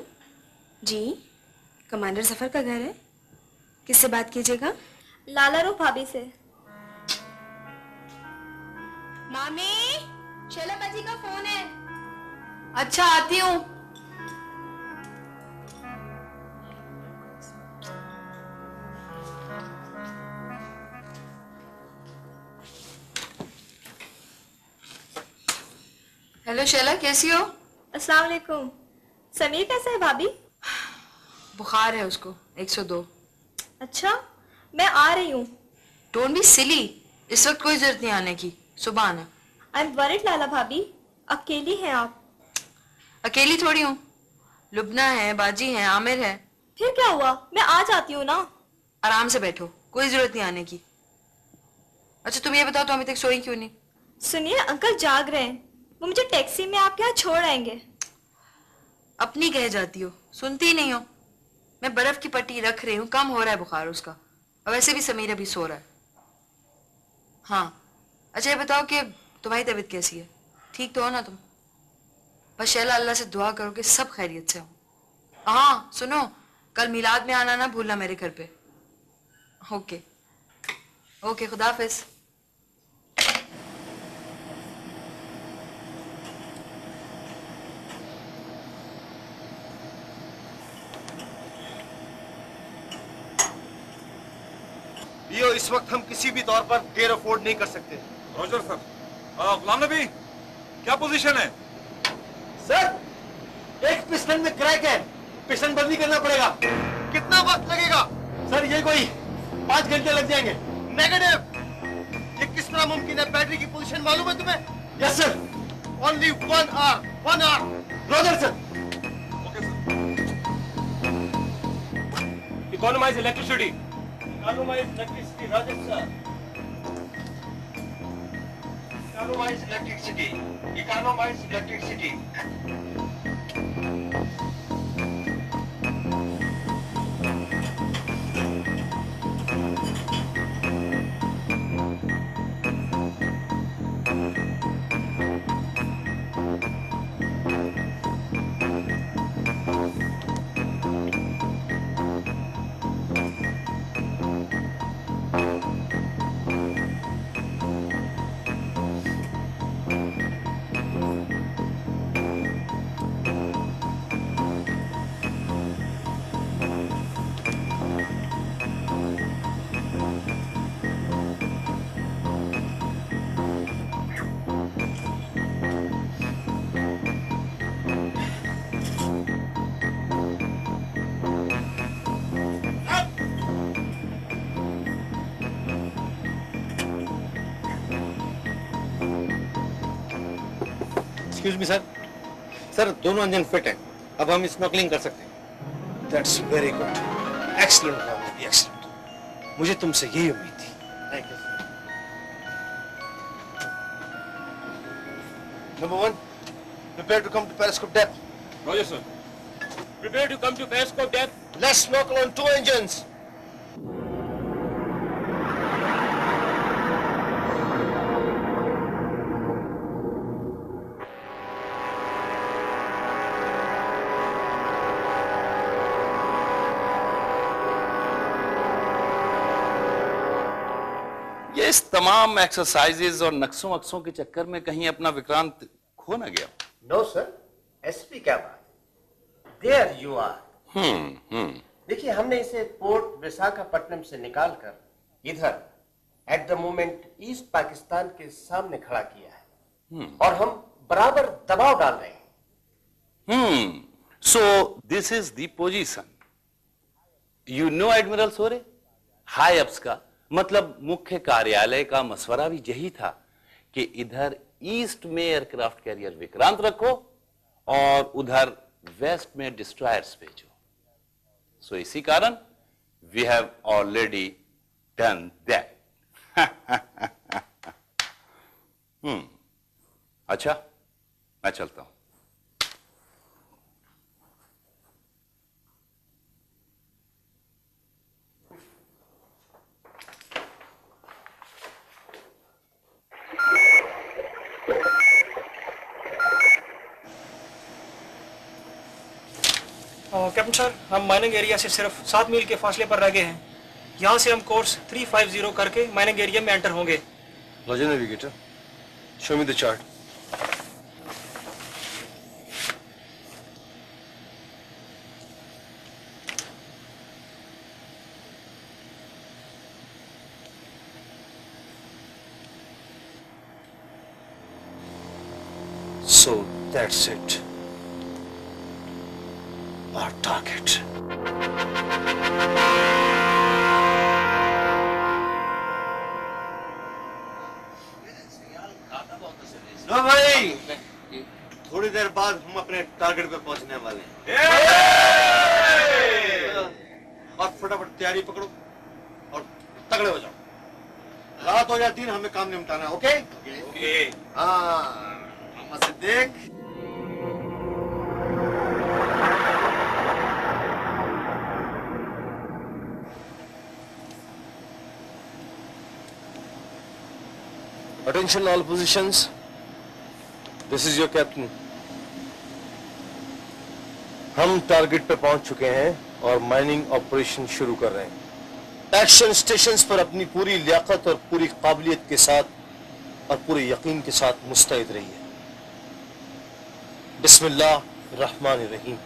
S9: जी। कमांडर जफर का घर है? किससे बात कीजिएगा?
S15: लाला रो भाभी से।
S9: मामी,
S2: शैला बाजी का फोन है। अच्छा आती हूँ। हेलो शैला, कैसी हो?
S15: अस्सलाम वालेकुम। समीर कैसा है भाभी?
S2: बुखार है उसको 102।
S15: अच्छा मैं आ रही हूँ।
S2: डोंट बी सिली, इस वक्त कोई जरूरत नहीं आने की, सुबह आना।
S15: आई एम वरिड लाला भाभी, अकेली हैं आप?
S2: अकेली थोड़ी हूँ, लुबना है, बाजी है, आमिर है।
S15: फिर क्या हुआ, मैं आ जाती हूँ ना।
S2: आराम से बैठो, कोई जरूरत नहीं आने की। अच्छा तुम ये बताओ तो अभी तक सोई क्यों नहीं?
S15: सुनिए अंकल जाग रहे हैं, वो मुझे टैक्सी में आपके यहाँ छोड़ आएंगे।
S2: अपनी कह जाती हो, सुनती ही नहीं हो। मैं बर्फ की पट्टी रख रही हूँ, कम हो रहा है बुखार उसका, और वैसे भी समीर अभी सो रहा है। हाँ अच्छा ये बताओ कि तुम्हारी तबीयत कैसी है? ठीक तो हो ना तुम? बस शैला अल्लाह से दुआ करो कि सब खैरियत से हो। हाँ सुनो, कल मिलाद में आना ना भूलना मेरे घर पे। ओके ओके, खुदा हाफिज।
S23: लियो, इस वक्त हम किसी भी तौर पर देर अफोर्ड नहीं कर सकते।
S14: Roger sir. गुलाम नबी, क्या पोजीशन है?
S18: सर एक पिस्टन में क्रैक है, पिस्टन बदली करना पड़ेगा। कितना वक्त लगेगा? सर ये कोई 5 घंटे लग जाएंगे। नेगेटिव। ये किस तरह मुमकिन है? बैटरी की पोजीशन मालूम है तुम्हें? Yes sir. Only 1 hour. Roger sir.
S14: Okay sir.
S13: Economize electricity.
S18: Economize electricity, Roger sir. Economize electricity. Economize electricity.
S16: Excuse me sir. Sir दोनों इंजन फिट हैं, अब हम स्नॉकलिंग कर सकते हैं।
S23: दैट्स वेरी गुड, एक्सीलेंट काम, एक्सीलेंट। मुझे तुमसे यही उम्मीद थी।
S16: Thank you sir. Number 1, prepare to come to periscope depth.
S13: Roger sir. Prepare to come to periscope depth.
S16: Let's snorkel on 2 engines.
S5: ये इस तमाम एक्सरसाइजेज और नक्शों अक्सों के चक्कर में कहीं अपना विक्रांत खो ना गया?
S20: नो सर, एसपी क्या बात, देयर यू आर। देखिए, हमने इसे पोर्ट विशाखापट्टनम से निकालकर इधर at the moment east Pakistan के सामने खड़ा किया है और हम बराबर दबाव डाल रहे हैं।
S5: So this is the position. You know admiral सोरे, हाई अप्स का मतलब मुख्य कार्यालय का मशवरा भी यही था कि इधर ईस्ट में एयरक्राफ्ट कैरियर विक्रांत रखो और उधर वेस्ट में डिस्ट्रॉयर्स भेजो। सो इसी कारण we have already done that. अच्छा, मैं चलता हूं।
S11: कैप्टन सर, हम माइनिंग एरिया से सिर्फ 7 मील के फासले पर रह गए हैं। यहाँ से हम कोर्स 350 करके माइनिंग एरिया में एंटर होंगे।
S23: Roger, navigator. Show me the chart. So that's it. Our target.
S10: लो भाई, थोड़ी देर बाद हम अपने टारगेट पे पहुंचने वाले हैं। और फटाफट तैयारी पकड़ो और तगड़े हो जाओ। रात हो या दिन, हमें काम निपटाना है। ओके? ओके। हाँ, हम से देख।
S23: Attention all positions. This is your captain. हम टारगेट पे पहुंच चुके हैं और माइनिंग ऑपरेशन शुरू कर रहे हैं। एक्शन स्टेशंस पर अपनी पूरी लियाकत और पूरी काबिलियत के साथ और पूरे यकीन के साथ मुस्तैद रहिए। बिस्मिल्लाह रहमान रहीम।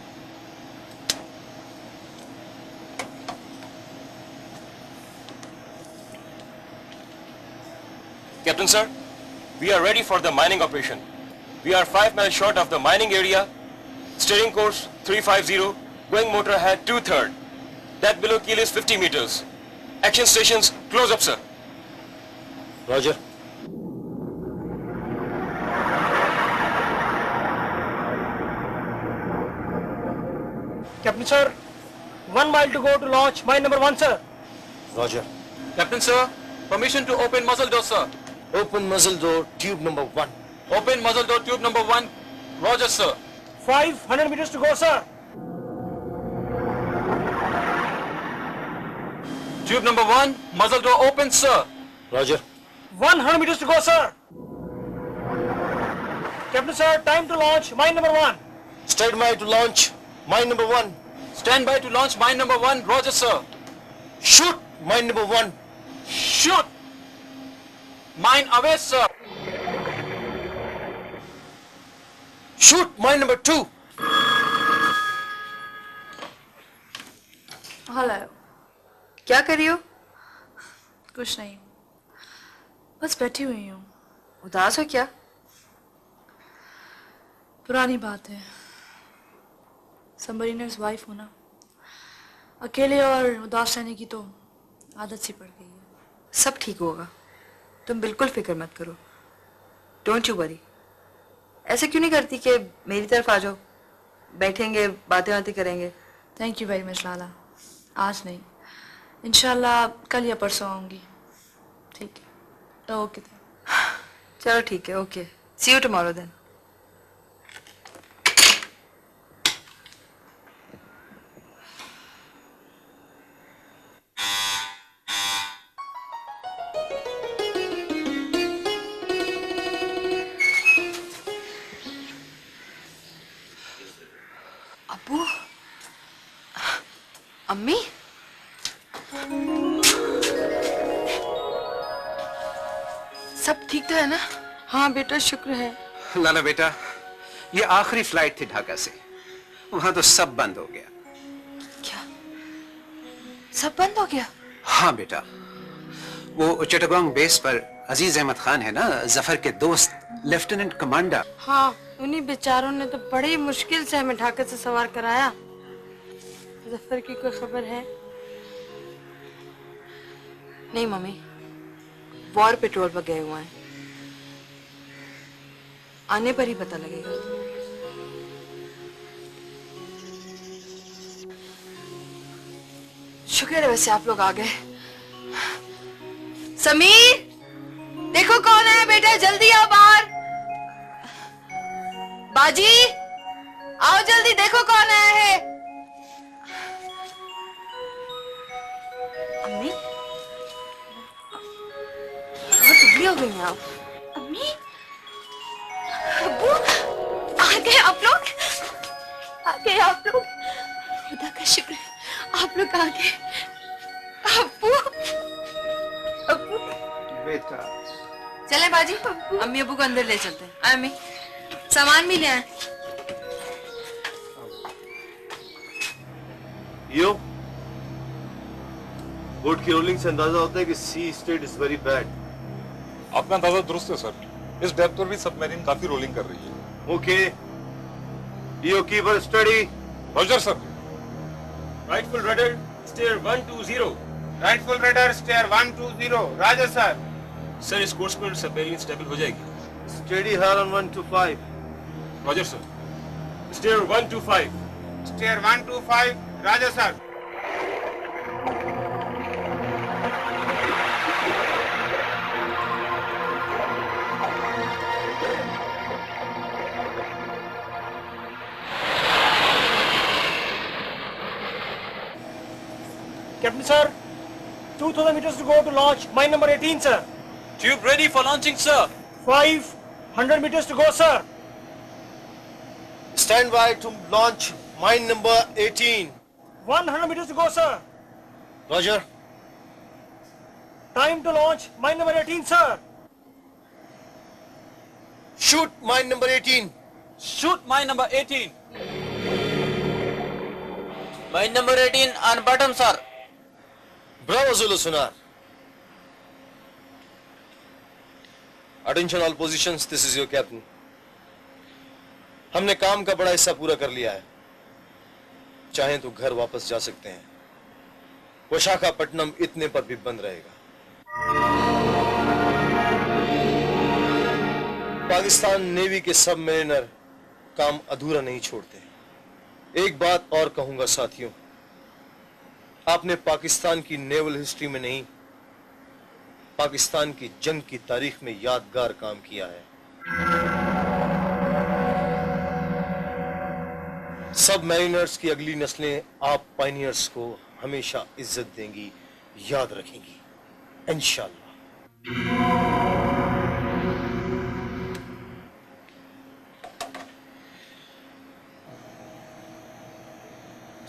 S13: Captain sir, we are ready for the mining operation. We are 5 miles short of the mining area. Steering course 350, going motor ahead 2/3. That below keel is 50 meters. Action stations close up, sir.
S23: Roger.
S11: Captain sir, 1 mile to go to launch mine number 1, sir.
S23: Roger.
S13: Captain sir, permission to open muzzle door, sir.
S23: Open muzzle door, tube number 1.
S13: Open muzzle door, tube number 1. Roger, sir.
S11: 500 meters to go, sir.
S13: Tube number 1, muzzle door open, sir.
S23: Roger.
S11: 100 meters to go, sir. Captain sir, time to launch mine number 1.
S23: Stand by to launch mine number 1.
S13: Stand by to launch mine number 1. Roger, sir.
S23: Shoot mine number 1.
S13: Shoot. Mine away, sir.
S23: Shoot mine number 2.
S2: Hello, क्या कर रही हो?
S9: कुछ नहीं, बस बैठी हुई हूँ।
S2: उदास हो क्या?
S9: पुरानी बात है, सबमरीनर्स वाइफ हूँ ना, अकेले और उदास रहने की तो आदत सी पड़ गई है।
S2: सब ठीक होगा, तुम बिल्कुल फिक्र मत करो। Don't you worry. ऐसे क्यों नहीं करती कि मेरी तरफ आ जाओ, बैठेंगे, बातें करेंगे।
S9: थैंक यू वेरी मच लाला। आज नहीं, इंशाल्लाह कल या परसों आऊंगी। ठीक है, ओके।
S2: चलो ठीक है, okay. See you tomorrow then. अब्बू, अम्मी, सब ठीक तो है ना? हाँ बेटा शुक्र है।
S12: लाला बेटा, ये आखिरी फ्लाइट थी ढाका से, वहां तो सब बंद हो गया।
S2: सब बंद हो गया?
S12: हाँ बेटा, वो चिटागोंग बेस पर अजीज अहमद खान है ना, जफर के दोस्त, लेफ्टिनेंट कमांडर।
S17: हाँ, उन्हीं बेचारों ने तो बड़ी मुश्किल से हमें ढाका से सवार कराया। जफर की कोई खबर है?
S2: नहीं मम्मी, वॉर पेट्रोल पर गए हुए हैं, आने पर ही पता लगेगा। शुक्र है वैसे आप लोग आ गए। समीर, देखो कौन है बेटा, जल्दी आओ बाहर। बाजी, आओ जल्दी, देखो कौन आया है। अम्मी, बहुत दुबली हो गई हैं आप।
S3: अम्मी, अब्बू, आ गए आप लोग, आ गए आप लोग। खुदा का शुक्र है, आप लोग आ गए। अब्बू, अब्बू
S12: बेटा,
S2: चले बाजी, अम्मी अब्बू को अंदर ले चलते हैं। आए अम्मी, सामान भी ले आए।
S23: यो, बोट की रोलिंग से अंदाजा होता है कि सी स्टेट इज वेरी बैड।
S14: आपका अंदाजा दुरुस्त है सर, इस डेप्थ पर भी सबमरीन काफी रोलिंग कर रही है।
S23: Okay, you keep her steady.
S14: Roger sir.
S13: Right full rudder, steer 120.
S16: Right full rudder, steer 120। Roger sir.
S13: Sir इस कोर्स पर सबमरीन स्टेबल हो जाएगी।
S23: Steady hard on 125।
S13: Roger sir. Steer 125।
S16: Steer 125। Roger sir.
S11: Captain sir, 2,000 meters to go to launch. Mine number 18, sir.
S13: Tube ready for launching, sir.
S11: 500 meters to go, sir.
S23: Stand by to launch mine number 18.
S11: 100 meters to go, sir.
S23: Roger.
S11: Time to launch mine number 18, sir.
S23: Shoot mine number 18.
S13: Shoot mine number 18.
S7: Mine number 18 on bottom, sir.
S23: Bravo Zulu Sonar. Attention all positions, this is your captain. हमने काम का बड़ा हिस्सा पूरा कर लिया है, चाहें तो घर वापस जा सकते हैं। विशाखापट्टनम इतने पर भी बंद रहेगा। पाकिस्तान नेवी के सबमरीनर काम अधूरा नहीं छोड़ते। एक बात और कहूंगा साथियों, आपने पाकिस्तान की नेवल हिस्ट्री में नहीं, पाकिस्तान की जंग की तारीख में यादगार काम किया है। सबमरीनर्स की अगली नस्लें आप पायनियर्स को हमेशा इज्जत देंगी, याद रखेंगी, इंशाअल्लाह।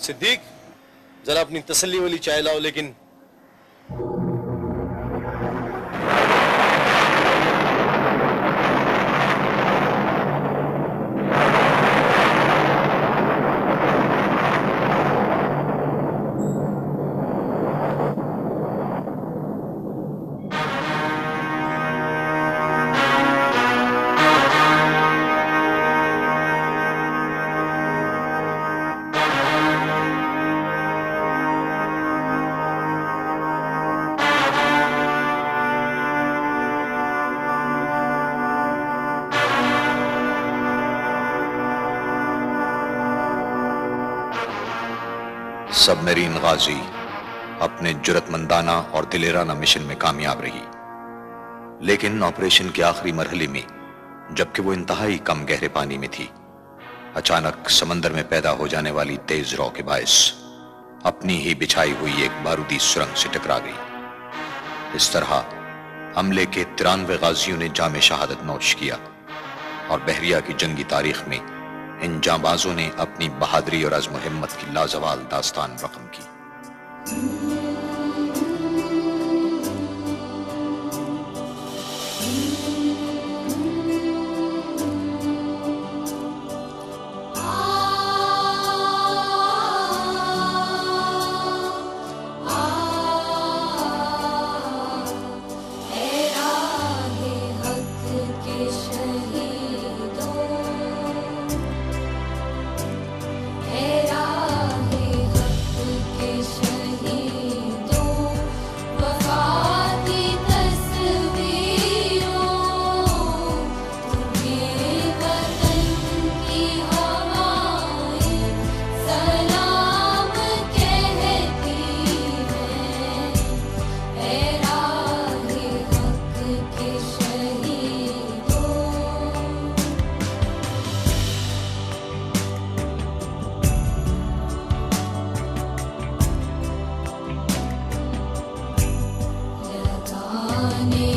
S23: सिद्दीक, जरा अपनी तसल्ली वाली चाय लाओ। लेकिन
S21: सबमरीन गाजी अपने जुरतमंदाना और दिलेराना मिशन में कामयाब रही, लेकिन ऑपरेशन के आखिरी मरहले में, जबकि वो इंतहाई कम गहरे पानी में थी, अचानक समंदर में पैदा हो जाने वाली तेज रौ के बायस अपनी ही बिछाई हुई एक बारूदी सुरंग से टकरा गई। इस तरह हमले के 93 गाजियों ने जामे शहादत नोश किया और बहरिया की जंगी तारीख में इन जांबाजों ने अपनी बहादुरी और अज़्म हिम्मत की लाजवाल दास्तान रकम की।
S6: जाने